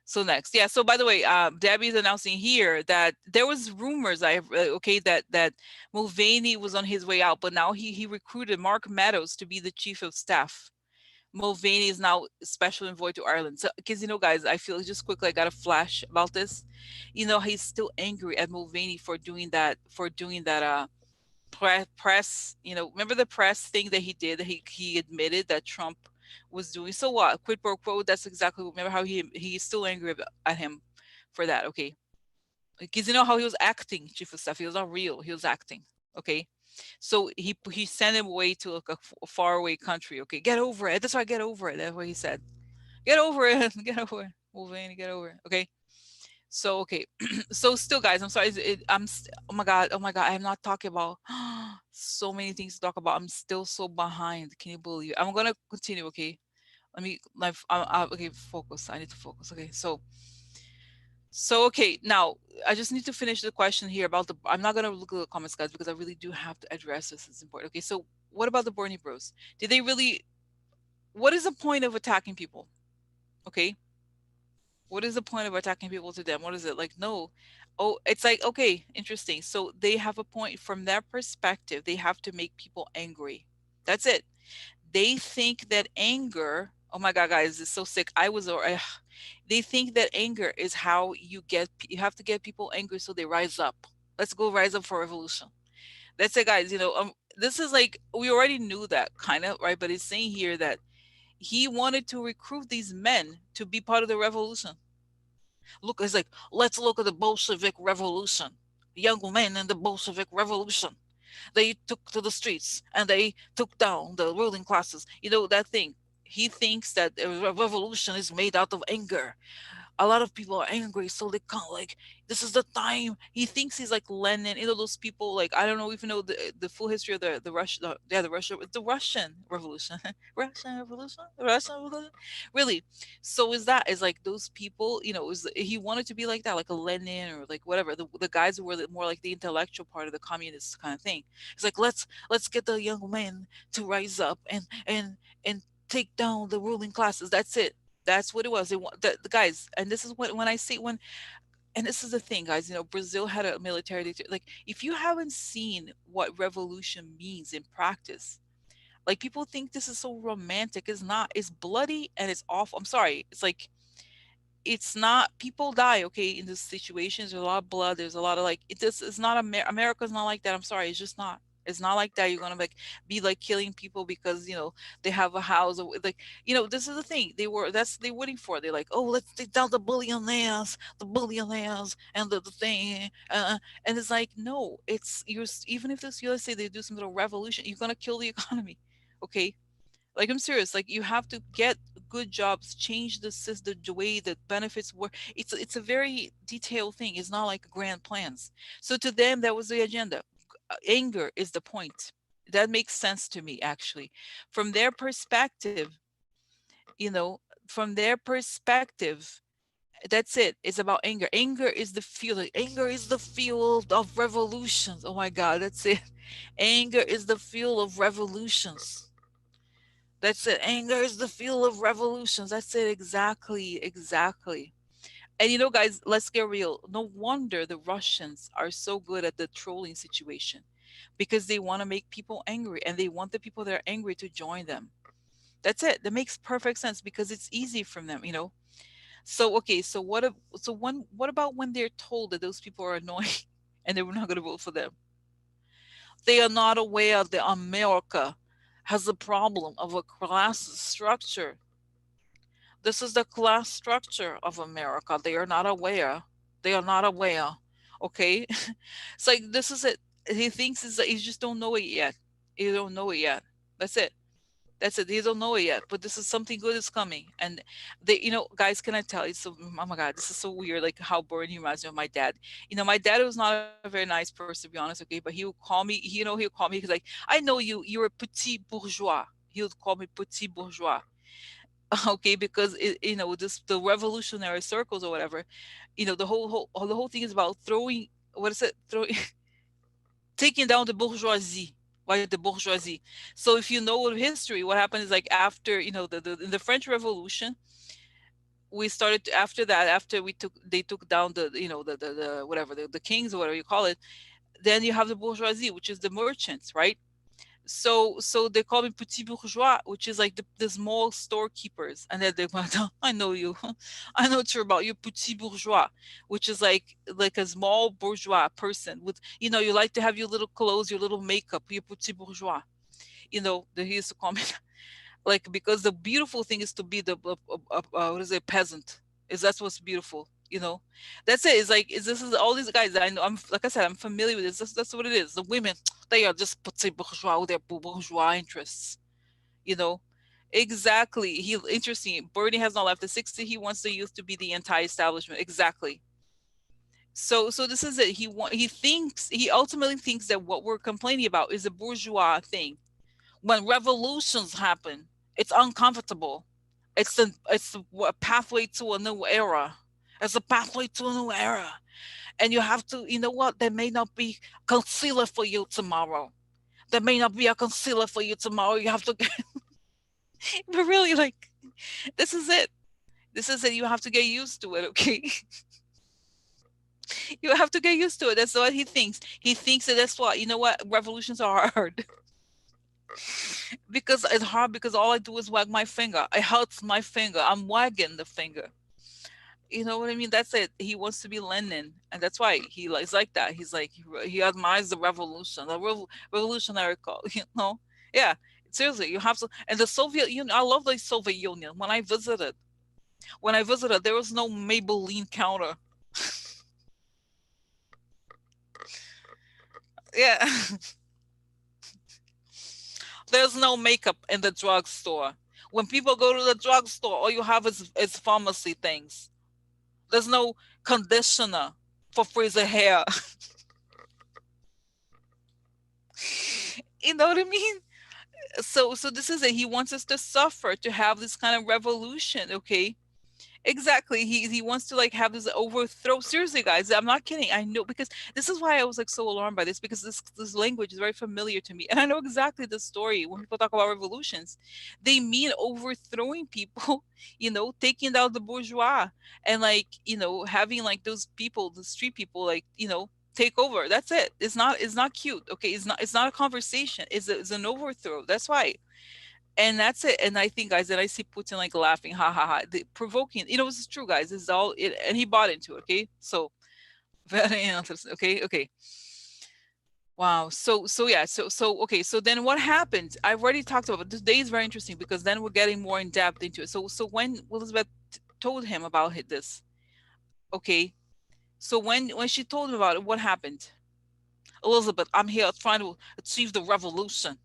So next, yeah. So by the way, Debbie's announcing here that there was rumors, okay, that Mulvaney was on his way out, but now he recruited Mark Meadows to be the chief of staff. Mulvaney is now special envoy to Ireland. So, because guys, I feel just quickly, I got a flash about this. He's still angry at Mulvaney for doing that press, remember the press thing that he did, that he admitted that Trump was doing. So what, quid pro quo? That's exactly, remember how he's still angry at him for that. Okay, because how he was acting, chief of staff, he was not real, he was acting. Okay, so he sent him away to like a faraway country. Okay, get over it. That's why, get over it. That's what he said. Get over it. Get over it, Wolverine, get over it. Okay. So okay, so still, guys, I'm sorry. Oh my god, oh my god, I'm not talking about so many things to talk about. I'm still so behind. Can you believe it? I'm gonna continue. Okay, let me okay, focus. I need to focus. Okay, so okay, now I just need to finish the question here about the. I'm not gonna look at the comments, guys, because I really do have to address this. It's important. Okay, so what about the Bernie Bros? Did they really? What is the point of attacking people? Okay, what is the point of attacking people to them? What is it like? No. Oh, it's like, okay, interesting. So they have a point from their perspective. They have to make people angry. That's it. They think that anger, oh my God, guys, it's so sick. They think that anger is how you have to get people angry so they rise up. Let's go rise up for revolution. That's it, guys. This is like, we already knew that kind of, right? But it's saying here that he wanted to recruit these men to be part of the revolution. Look, it's like, let's look at the Bolshevik Revolution. Young men in the Bolshevik Revolution. They took to the streets and they took down the ruling classes. That thing. He thinks that a revolution is made out of anger. A lot of people are angry, so they can't, like, this is the time. He thinks he's like Lenin. Those people, like, I don't know if you know the full history of the Russian, the Russian Revolution, Russian Revolution, really. So is like those people, he wanted to be like that, like a Lenin, or like whatever, the guys who were more like the intellectual part of the communist kind of thing. It's like, let's get the young men to rise up and take down the ruling classes. That's it. That's what it was. They want the guys, and this is what when I say when, and this is the thing, guys. You know, Brazil had a military dictator. Like, if you haven't seen what revolution means in practice, like people think this is so romantic. It's not. It's bloody and it's awful. I'm sorry. It's like it's not, people die, okay, in these situations. There's a lot of blood, there's a lot of like it, this is not America's not like that. I'm sorry, it's just not. It's not like that. You're gonna like be like killing people because, you know, they have a house or like, you know, this is the thing they were, that's they waiting for. They're like, oh, let's take down the billionaires and the thing, and it's like, no, it's you're even if this, let's say they do some little revolution, you're gonna kill the economy, okay. Like, I'm serious. Like, you have to get good jobs, change the system, the way that benefits work. It's a very detailed thing. It's not like grand plans. So to them, that was the agenda. Anger is the point. That makes sense to me, actually. From their perspective, you know, from their perspective, that's it. It's about anger. Anger is the fuel. Anger is the fuel of revolutions. Oh my God, that's it. Anger is the fuel of revolutions. That's it. Anger is the fuel of revolutions. That's it. Exactly. Exactly. And you know, guys, let's get real. No wonder the Russians are so good at the trolling situation because they want to make people angry and they want the people that are angry to join them. That's it. That makes perfect sense because it's easy from them, you know? So, okay. So, what about when they're told that those people are annoying and they were not going to vote for them? They are not aware that America has a problem of a class structure. This is the class structure of America. They are not aware. They are not aware. Okay? It's like this is it. He thinks is that you just don't know it yet. You don't know it yet. That's it. That's it. He don't know it yet. But this is something good is coming. And they, you know, guys, can I tell you? So, oh my God, this is so weird. Like how Bernie reminds me of my dad. You know, my dad was not a very nice person, to be honest. Okay, but he would call me. You know, he would call me because like, I know you. You're a petit bourgeois. He would call me petit bourgeois. Okay, because you know, this the revolutionary circles or whatever, you know, the whole thing is about throwing, what is it, throwing taking down the bourgeoisie, right, the bourgeoisie. So if you know history, what happened is like after, you know, in the French Revolution, we started after that, after they took down the, you know, the whatever, the kings or whatever you call it, then you have the bourgeoisie, which is the merchants, right? So they call me petit bourgeois, which is like the small storekeepers. And then they went, "Oh, I know you, I know what you're about. You're petit bourgeois," which is like a small bourgeois person with, you know, you like to have your little clothes, your little makeup. You're petit bourgeois. You know, they used to call me like, because the beautiful thing is to be the what is it, peasant, is that's what's beautiful, you know. That's it. It's like, is this is all these guys I know, I'm like I said, I'm familiar with this. That's what it is. The women, they are just petit bourgeois with their bourgeois interests, you know. Exactly. He interesting, Bernie has not left the 60, he wants the youth to be the anti-establishment. Exactly. So this is it. He ultimately thinks that what we're complaining about is a bourgeois thing. When revolutions happen, it's uncomfortable. It's a pathway to a new era. It's a pathway to a new era, and you have to. You know what? There may not be concealer for you tomorrow. There may not be a concealer for you tomorrow. You have to, but really, like, this is it. This is it. You have to get used to it. Okay, you have to get used to it. That's what he thinks. He thinks that that's what, you know what, revolutions are hard. Because it's hard, because all I do is wag my finger. It hurts my finger. I'm wagging the finger. You know what I mean? That's it. He wants to be Lenin, and that's why he likes like that. He's like, he admires the revolution, the revolutionary call. You know? Yeah. Seriously, you have to. And the Soviet Union, I love the Soviet Union. When I visited, there was no Maybelline counter. Yeah. There's no makeup in the drugstore. When people go to the drugstore, all you have is pharmacy things. There's no conditioner for frizzy hair. You know what I mean? So this is it. He wants us to suffer, to have this kind of revolution, okay? Exactly. He wants to like have this overthrow. Seriously, guys, I'm not kidding. I know, because this is why I was like so alarmed by this, because this language is very familiar to me, and I know exactly the story. When people talk about revolutions, they mean overthrowing people, taking down the bourgeois, and like having like those people, the street people, like take over. That's it. It's not cute. Okay, it's not a conversation. It's an overthrow. That's why. And that's it. And I think, guys, that I see Putin like laughing, ha ha ha, provoking. It's true, guys. This is all it, and he bought into it. Okay, so very interesting. Okay, okay. Wow. So yeah. So okay. So then what happened? I've already talked about it. This day is very interesting because then we're getting more in depth into it. So when Elizabeth told him about this, okay. So when she told him about it, what happened? Elizabeth, I'm here trying to achieve the revolution.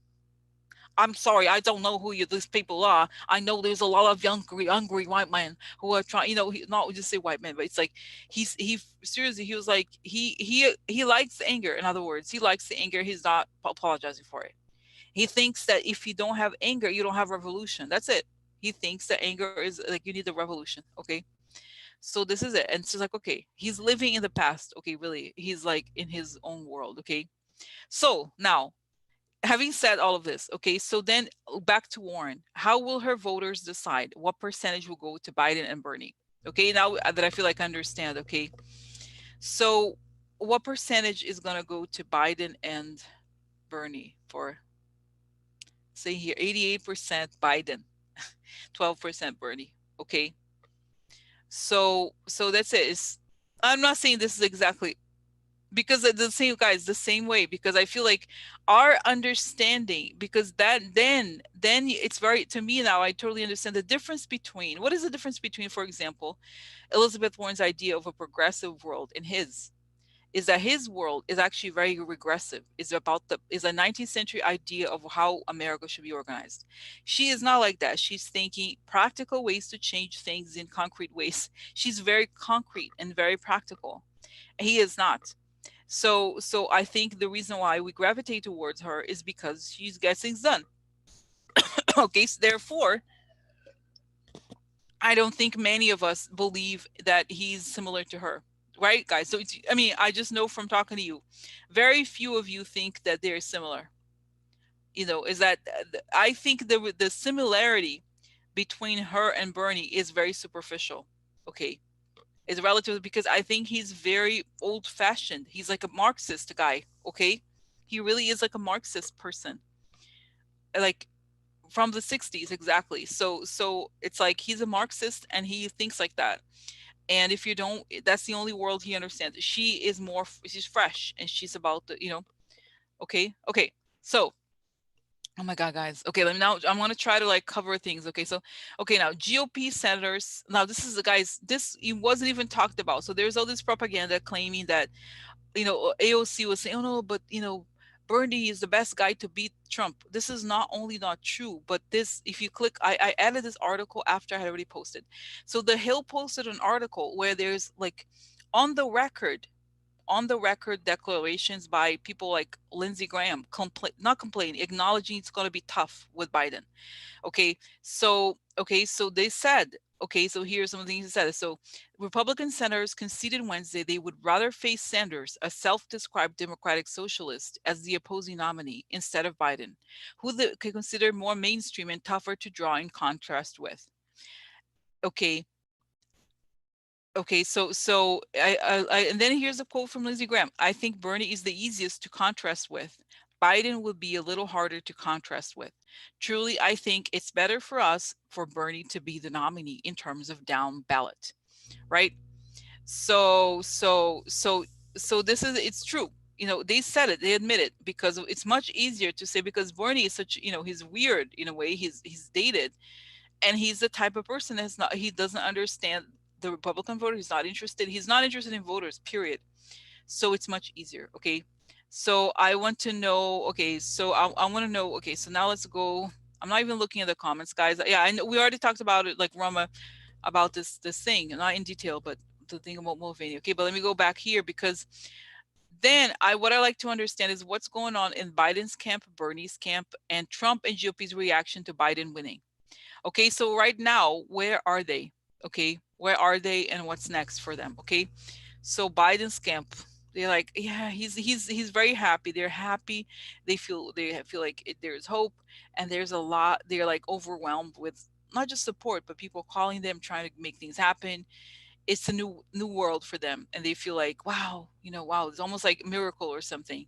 I'm sorry, I don't know who these people are. I know there's a lot of hungry white men who are trying, not just say white men, but it's like he seriously, he was like he likes the anger. In other words, he likes the anger. He's not apologizing for it. He thinks that if you don't have anger, you don't have revolution. That's it. He thinks that anger is like you need the revolution. Okay. So this is it. And it's just like, okay, he's living in the past. Okay, really. He's like in his own world. Okay. So now, having said all of this, okay, so then back to Warren. How will her voters decide what percentage will go to Biden and Bernie? Okay, now that I feel like I understand, okay. So what percentage is going to go to Biden and Bernie for, say here, 88% Biden, 12% Bernie, okay? So that's it. I'm not saying this is exactly because the same, guys, the same way, because I feel like our understanding, because that then it's very, to me now I totally understand the difference between, what is the difference between, for example, Elizabeth Warren's idea of a progressive world and his, is that his world is actually very regressive, is a 19th century idea of how America should be organized. She is not like that. She's thinking practical ways to change things in concrete ways. She's very concrete and very practical. He is not. So I think the reason why we gravitate towards her is because she gets things done. Okay, so therefore, I don't think many of us believe that he's similar to her. Right, guys? So I mean, I just know from talking to you, very few of you think that they're similar. Is that I think the similarity between her and Bernie is very superficial. Okay, is relative, because I think he's very old fashioned. He's like a Marxist guy. Okay, he really is like a Marxist person, like from the 60s exactly. So it's like he's a Marxist and he thinks like that. And if you don't, that's the only world he understands. She is more, she's fresh and she's about the, okay, okay. So, oh my God, guys. Okay, let me now. I'm gonna try to like cover things. Okay, so okay, now GOP senators. Now this is the guys. This it wasn't even talked about. So there's all this propaganda claiming that AOC was saying, oh no, but Bernie is the best guy to beat Trump. This is not only not true, but this, if you click, I added this article after I had already posted. So The Hill posted an article where there's like on the record declarations by people like Lindsey Graham, not complaining, acknowledging it's going to be tough with Biden. So they said, okay, so here's some of the things he said. So Republican senators conceded Wednesday they would rather face Sanders, a self-described Democratic socialist, as the opposing nominee instead of Biden, who they could consider more mainstream and tougher to draw in contrast with. Okay. Okay, so and then here's a quote from Lindsey Graham. I think Bernie is the easiest to contrast with. Biden would be a little harder to contrast with. Truly, I think it's better for us for Bernie to be the nominee in terms of down ballot, right? So this is, it's true. They said it, they admit it, because it's much easier to say, because Bernie is such, he's weird in a way, he's dated, and he's the type of person that's not, he doesn't understand the Republican voter. He's not interested in voters, period. So it's much easier. Okay, so I want to know, okay, so I want to know, okay, so now let's go. I'm not even looking at the comments, guys. Yeah, I know we already talked about it, like Roma, about this thing, not in detail, but the thing about Mulvaney. Okay, but let me go back here, because then what I like to understand is what's going on in Biden's camp, Bernie's camp, and Trump and GOP's reaction to Biden winning. Okay, so right now, where are they? Okay, where are they and what's next for them? Okay, so Biden's camp, they're like, yeah, he's very happy. They're happy. They feel like there's hope, and there's a lot. They're like overwhelmed with not just support, but people calling them, trying to make things happen. It's a new world for them, and they feel like, wow, wow, it's almost like a miracle or something.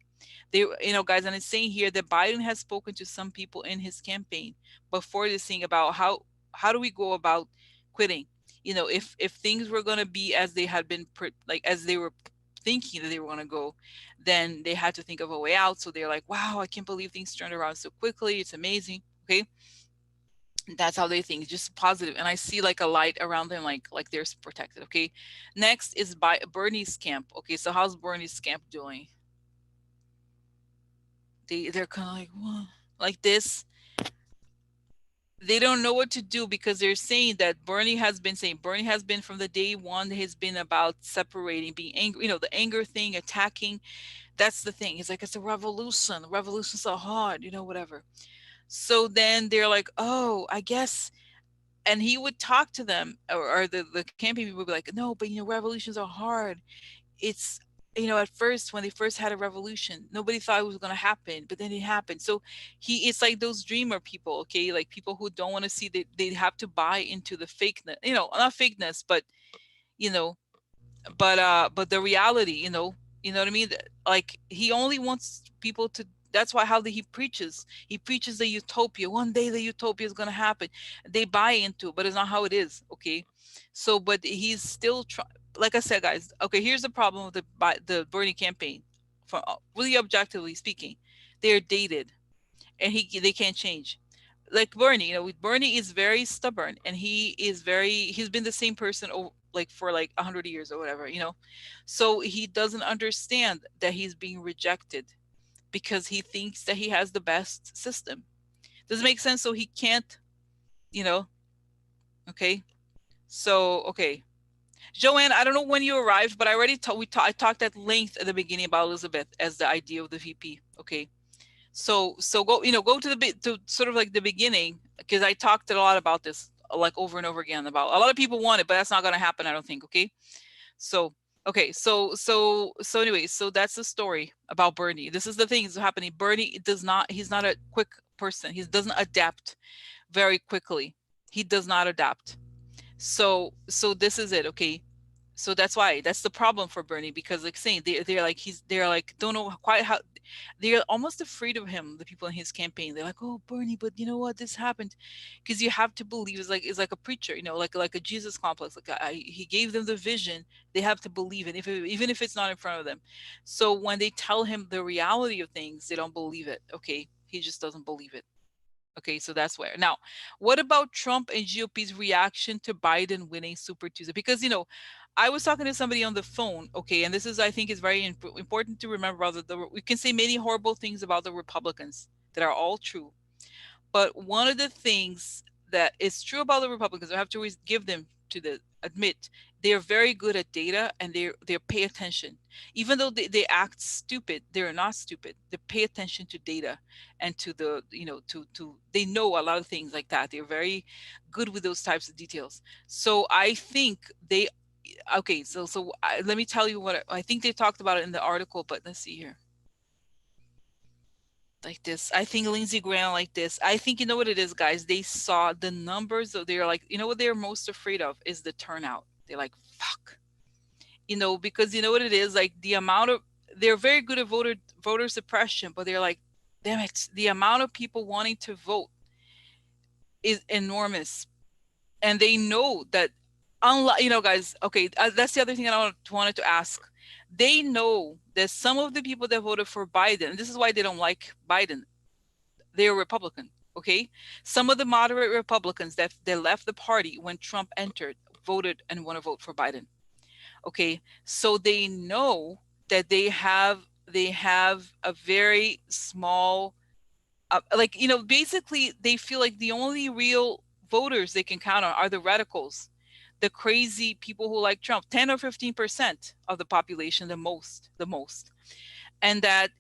They, guys, and it's saying here that Biden has spoken to some people in his campaign before this thing about how do we go about quitting. If things were going to be as they had been like as they were thinking that they were going to go, then they had to think of a way out. So they're like, wow, I can't believe things turned around so quickly, it's amazing. Okay, that's how they think, just positive. And I see like a light around them, like they're protected. Okay, next is by Bernie's camp. Okay, so how's Bernie's camp doing? They're kind of like, what, like this. They don't know what to do, because they're saying that Bernie has been from the day one has been about separating, being angry, the anger thing, attacking. That's the thing. It's like, it's a revolution. Revolutions are hard, whatever. So then they're like, oh, I guess. And he would talk to them, or the campaign people would be like, no, but revolutions are hard. It's, at first, when they first had a revolution, nobody thought it was going to happen, but then it happened. So it's like those dreamer people. Okay, like people who don't want to see that they have to buy into the fakeness, not fakeness, but you know but the reality, what I mean. Like, he only wants people to. That's why how he preaches the utopia. One day the utopia is going to happen. They buy into it, but it's not how it is. Okay, so but he's still trying. Like I said, guys, okay, here's the problem with the Bernie campaign. From really objectively speaking, they're dated, and they can't change. Like Bernie, Bernie is very stubborn, and he's been the same person like for like 100 years or whatever. So he doesn't understand that he's being rejected because he thinks that he has the best system. Does it make sense? So he can't, you know. Okay. So okay, Joanne, I don't know when you arrived, but I already I talked at length at the beginning about Elizabeth as the idea of the VP. Okay. So go, go to to sort of like the beginning, because I talked a lot about this, like over and over again. About a lot of people want it, but that's not going to happen, I don't think. Okay, so okay, so anyway, so that's the story about Bernie. This is the thing is happening. Bernie does not, he's not a quick person. He doesn't adapt very quickly. He does not adapt. So this is it. Okay, so that's the problem for Bernie, because like saying they're like, they're like, don't know quite how. They're almost afraid of him, the people in his campaign. They're like, oh, Bernie, but you know what, this happened. Because you have to believe. It's like a preacher, like a Jesus complex. Like, he gave them the vision, they have to believe it, even if it's not in front of them. So when they tell him the reality of things, they don't believe it. Okay, he just doesn't believe it. Okay, so that's where. Now, what about Trump and GOP's reaction to Biden winning Super Tuesday? Because, I was talking to somebody on the phone, okay, and this is, I think, is very important to remember. Rather, we can say many horrible things about the Republicans that are all true. But one of the things that is true about the Republicans, I have to always give them to admit, they're very good at data, and they pay attention. Even though they act stupid, they're not stupid. They pay attention to data, and to the, to they know a lot of things like that. They're very good with those types of details. So I think they okay, let me tell you what I think they talked about it in the article, but let's see here. Like this. I think Lindsey Graham like this. I think, you know what it is, guys. They saw the numbers, so they're like, what they're most afraid of is the turnout. They're like, fuck. Because you know what it is, like the amount of, they're very good at voter suppression, but they're like, damn it, the amount of people wanting to vote is enormous. And they know that, unlike, guys, okay, that's the other thing I wanted to ask. They know that some of the people that voted for Biden, and this is why they don't like Biden, they're Republican. Okay, some of the moderate Republicans that they left the party when Trump entered voted and want to vote for Biden. Okay, so they know that they have a very small, like, basically they feel like the only real voters they can count on are the radicals, the crazy people who like Trump, 10 or 15% of the population, the most. And that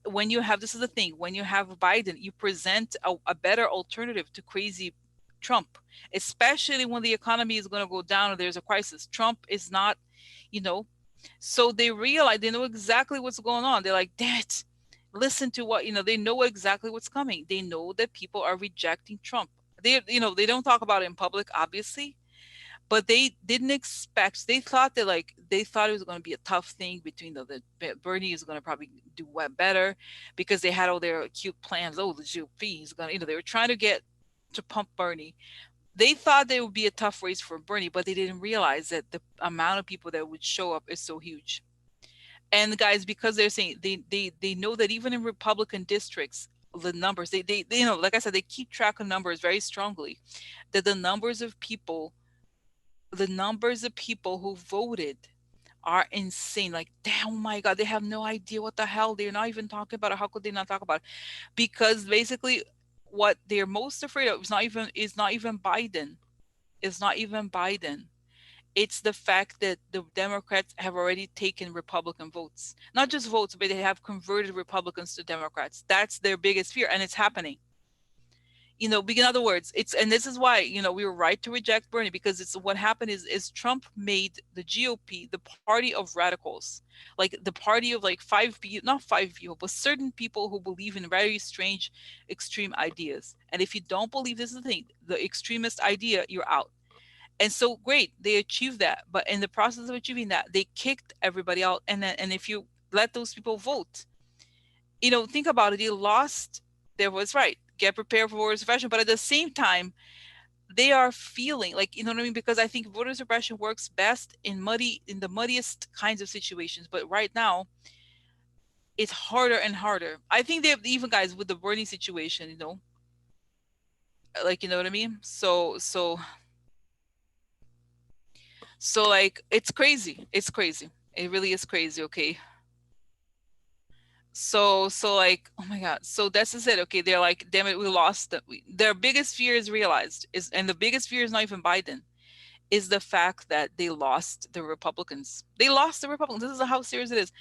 this is the thing, when you have Biden, you present a better alternative to crazy Trump, especially when the economy is going to go down or there's a crisis. Trump is not, you know, so they realize, they know exactly what's going on. They're like, damn it, listen to what, they know exactly what's coming. They know that people are rejecting Trump. They don't talk about it in public, obviously, but they didn't expect, they thought it was going to be a tough thing between Bernie is going to probably do better because they had all their cute plans. Oh, the GOP is going to, they were trying to get to pump Bernie. They thought there would be a tough race for Bernie, but they didn't realize that the amount of people that would show up is so huge. And guys, because they're saying they know that even in Republican districts, the numbers, they like I said, they keep track of numbers very strongly, that the numbers of people who voted are insane. Like, damn, oh my God, they have no idea what the hell. They're not even talking about it. How could they not talk about it? Because basically what they're most afraid of is not even Biden. It's not even Biden. It's the fact that the Democrats have already taken Republican votes. Not just votes, but they have converted Republicans to Democrats. That's their biggest fear, and it's happening. In other words, and this is why, we were right to reject Bernie, because it's what happened is Trump made the GOP the party of radicals, like the party of like not five people, but certain people who believe in very strange, extreme ideas. And if you don't believe, this is the thing, the extremist idea, you're out. And so great, they achieved that. But in the process of achieving that, they kicked everybody out. And if you let those people vote, think about it. They lost their voice, right? Get prepared for voter suppression. But at the same time, they are feeling like, you know what I mean? Because I think voter suppression works best in the muddiest kinds of situations. But right now, it's harder and harder. I think they have, even guys with the Bernie situation, like, you know what I mean? So like, it's crazy. It's crazy. It really is crazy. Okay. So like, oh my God. So this is it. Okay. They're like, damn it, we lost their biggest fear is realized and the biggest fear is not even Biden, is the fact that they lost the Republicans. They lost the Republicans. This is how serious it is.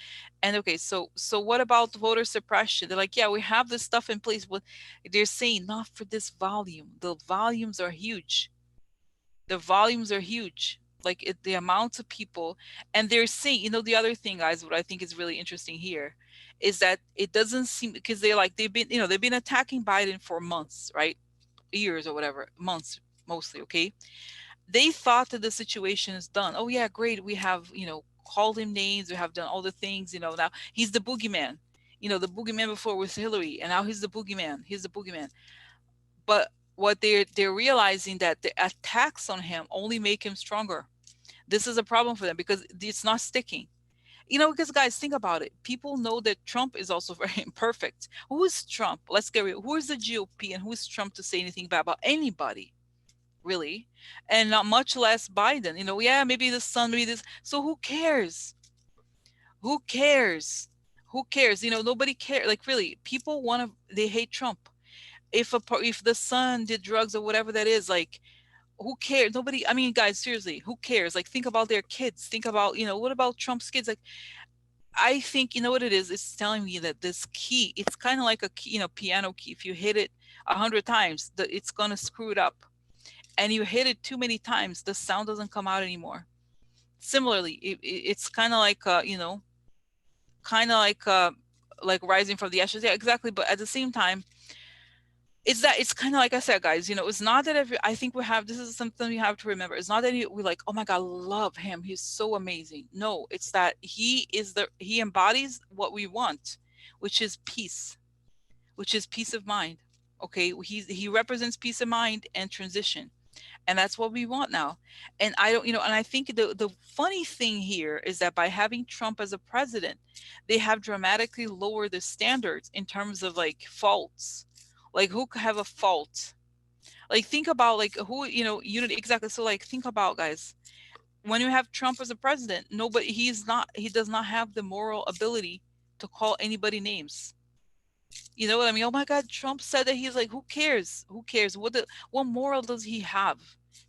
And okay, so what about voter suppression? They're like, yeah, we have this stuff in place, but they're saying not for this volume. The volumes are huge. The volumes are huge. Like the amount of people, and they're saying, the other thing, guys, what I think is really interesting here is that it doesn't seem, because they've been attacking Biden for months, right? Years or whatever, months mostly, okay? They thought that the situation is done. Oh yeah, great. We have, called him names, we have done all the things, now he's the boogeyman. The boogeyman before was Hillary, and now he's the boogeyman. He's the boogeyman. But what they're realizing that the attacks on him only make him stronger. This is a problem for them because it's not sticking. Because guys, think about it. People know that Trump is also very imperfect. Who is Trump? Let's get real. Who is the GOP and who is Trump to say anything bad about anybody? Really? And not much less Biden. Yeah, maybe the son, maybe this. So who cares? Who cares? Who cares? Nobody cares. Like, really, people they hate Trump. If the son did drugs or whatever that is, like, who cares? Nobody, I mean, guys, seriously, who cares? Like, think about their kids. Think about, what about Trump's kids? Like, I think, you know what it is? It's telling me that this key, it's kind of like a key, piano key. If you hit it 100 times, it's going to screw it up. And you hit it too many times, the sound doesn't come out anymore. Similarly, it's kind of like, kind of like rising from the ashes. Yeah, exactly. But at the same time, it's kind of like I said, guys, it's not that I think this is something we have to remember. It's not that we're like, oh my God, love him, he's so amazing. No, it's that he embodies what we want, which is peace, of mind. Okay, he represents peace of mind and transition, and that's what we want now. And I don't, and I think the funny thing here is that by having Trump as a president, they have dramatically lowered the standards in terms of like faults. Like, who could have a fault? Like, think about like who, unity, exactly. So like, think about, guys, when you have Trump as a president, he does not have the moral ability to call anybody names. You know what I mean? Oh my God, Trump said that. He's like, who cares? Who cares? What moral does he have?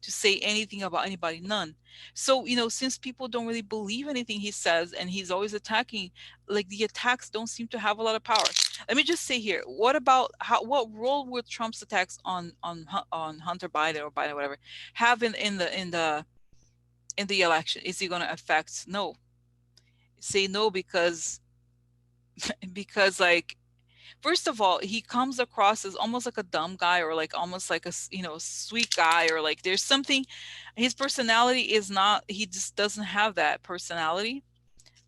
to say anything about anybody, none. So, since people don't really believe anything he says and he's always attacking, like the attacks don't seem to have a lot of power. Let me just say here, what role would Trump's attacks on Hunter Biden or Biden, whatever, have in the election? Is he going to affect? No. Say no because like, first of all, he comes across as almost like a dumb guy, or like almost like sweet guy, or like there's something. His personality is not. He just doesn't have that personality.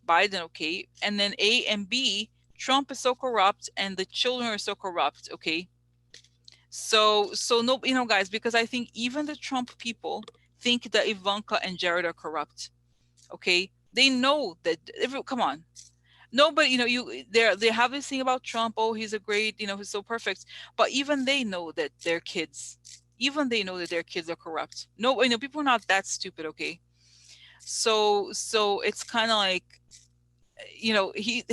Biden, okay, and then A and B. Trump is so corrupt, and the children are so corrupt. Okay, so no, guys, because I think even the Trump people think that Ivanka and Jared are corrupt. Okay, they know that. Come on, no, but they have this thing about Trump. Oh, he's a great, he's so perfect. But even they know that their kids, even they know that their kids are corrupt. No, people are not that stupid. Okay, so it's kind of like, he,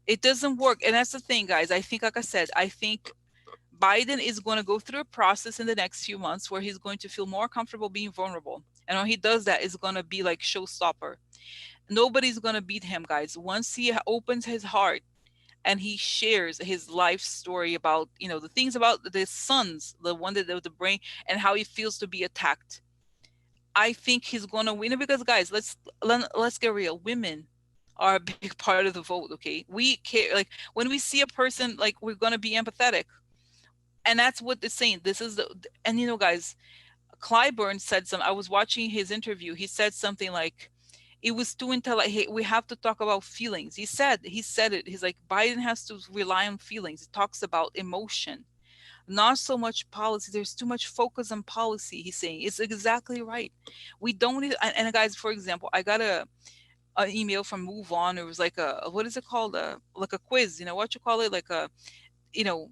it doesn't work, and that's the thing, guys. I think, like I said, I think Biden is going to go through a process in the next few months where he's going to feel more comfortable being vulnerable, and when he does that, it's going to be like showstopper. Nobody's going to beat him, guys. Once he opens his heart and he shares his life story about, the things about the sons, the one that the brain, and how he feels to be attacked, I think he's going to win. Because, guys, let's get real. Women are a big part of the vote. Okay, we care. Like, when we see a person, like, we're going to be empathetic, and that's what they're saying. This is the And, guys, Clyburn said some. I was watching his interview. He said something like, it was too intelligent. Hey, we have to talk about feelings. He said it. He's like, Biden has to rely on feelings. He talks about emotion, not so much policy. There's too much focus on policy. He's saying it's exactly right. We don't need. And guys, for example, I got an email from Move On. It was like what is it called? Like a quiz. What you call it? Like you know,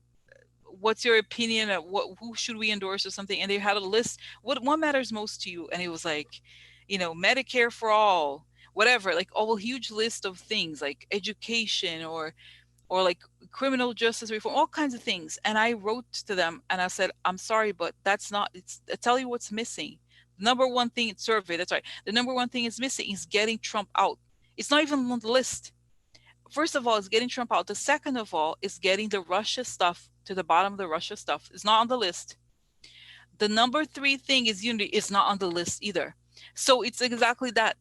what's your opinion of who should we endorse or something, and they had a list, what matters most to you, and it was like, Medicare for all, whatever, like a huge list of things like education, or like criminal justice reform, all kinds of things. And I wrote to them and I said, I'm sorry, but that's not, I tell you what's missing. Number one thing, it's survey, that's right, the number one thing is missing is getting Trump out. It's not even on the list. First of all, is getting Trump out. The second of all is getting the Russia stuff to the bottom of the Russia stuff. It's not on the list. The number three thing is unity. It's not on the list either. So it's exactly that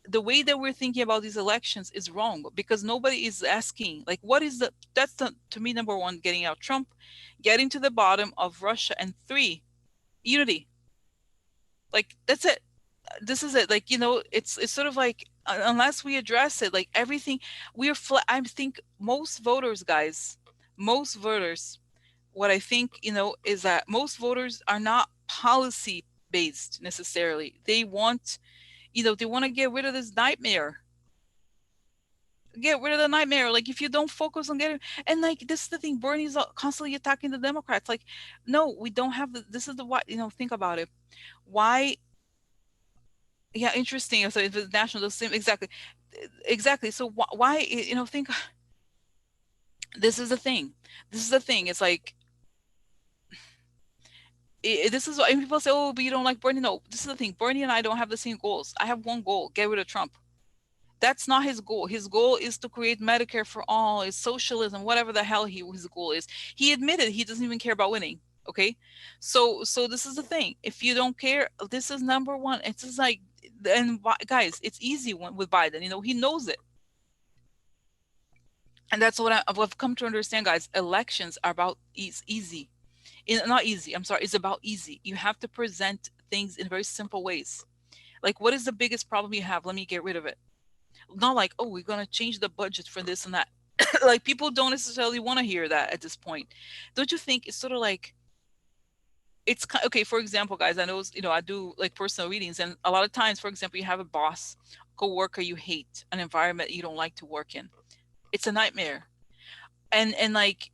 the way that we're thinking about these elections is wrong, because nobody is asking, like, what is that's to me, number one, getting out Trump, getting to the bottom of Russia, and three, unity. Like, that's it. This is it. Like, it's sort of like, unless we address it, like everything, I think most voters, guys, most voters, what I think, is that most voters are not policy based necessarily. They want, they want to get rid of this nightmare. Get rid of the nightmare. Like, if you don't focus on getting, and like, this is the thing, Bernie's constantly attacking the Democrats. Like, no, we don't have this is the why, think about it. Why? Yeah, interesting. So if it's national, the same, exactly. So why, think, this is the thing. This is the thing. It's like, this is why people say, oh, but you don't like Bernie. No, this is the thing. Bernie and I don't have the same goals. I have one goal: get rid of Trump. That's not his goal. His goal is to create Medicare for all, is socialism, whatever the hell his goal is. He admitted he doesn't even care about winning. Okay, so this is the thing. If you don't care, this is number one. It's just like, and guys, it's easy with Biden. He knows it, and that's what I've come to understand, guys. Elections are about easy. Not easy. I'm sorry. It's about easy. You have to present things in very simple ways. Like, what is the biggest problem you have? Let me get rid of it. Not like, oh, we're gonna change the budget for this and that. Like, people don't necessarily want to hear that at this point. Don't you think it's sort of like, it's okay? For example, guys, I know, I do like personal readings, and a lot of times, for example, you have a boss, co-worker you hate, an environment you don't like to work in. It's a nightmare, and like,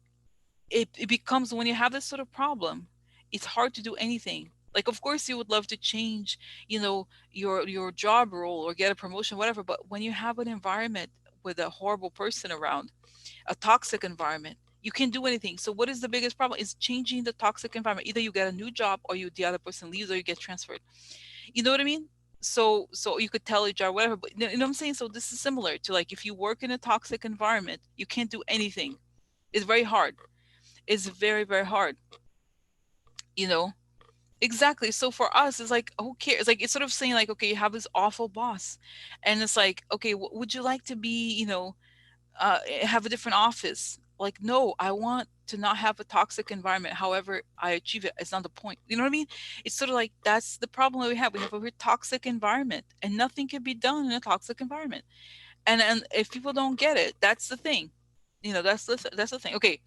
it becomes, when you have this sort of problem, it's hard to do anything. Like, of course you would love to change, your job role or get a promotion, whatever, but when you have an environment with a horrible person around, a toxic environment, You can't do anything. So what is the biggest problem? Is changing the toxic environment. Either you get a new job, or the other person leaves, or you get transferred. You know what I mean? So you could tell each other whatever, but you know what I'm saying? So this is similar to, like, if you work in a toxic environment, you can't do anything. It's very hard. It's very, very hard. You know? Exactly. So for us, it's like, who cares? Like, it's sort of saying, like, okay, you have this awful boss, and it's like, okay, would you like to be, have a different office? Like, no, I want to not have a toxic environment. However I achieve it, it's not the point. You know what I mean? It's sort of like, that's the problem that we have. We have a very toxic environment, and nothing can be done in a toxic environment. And if people don't get it, that's the thing. That's the thing. Okay.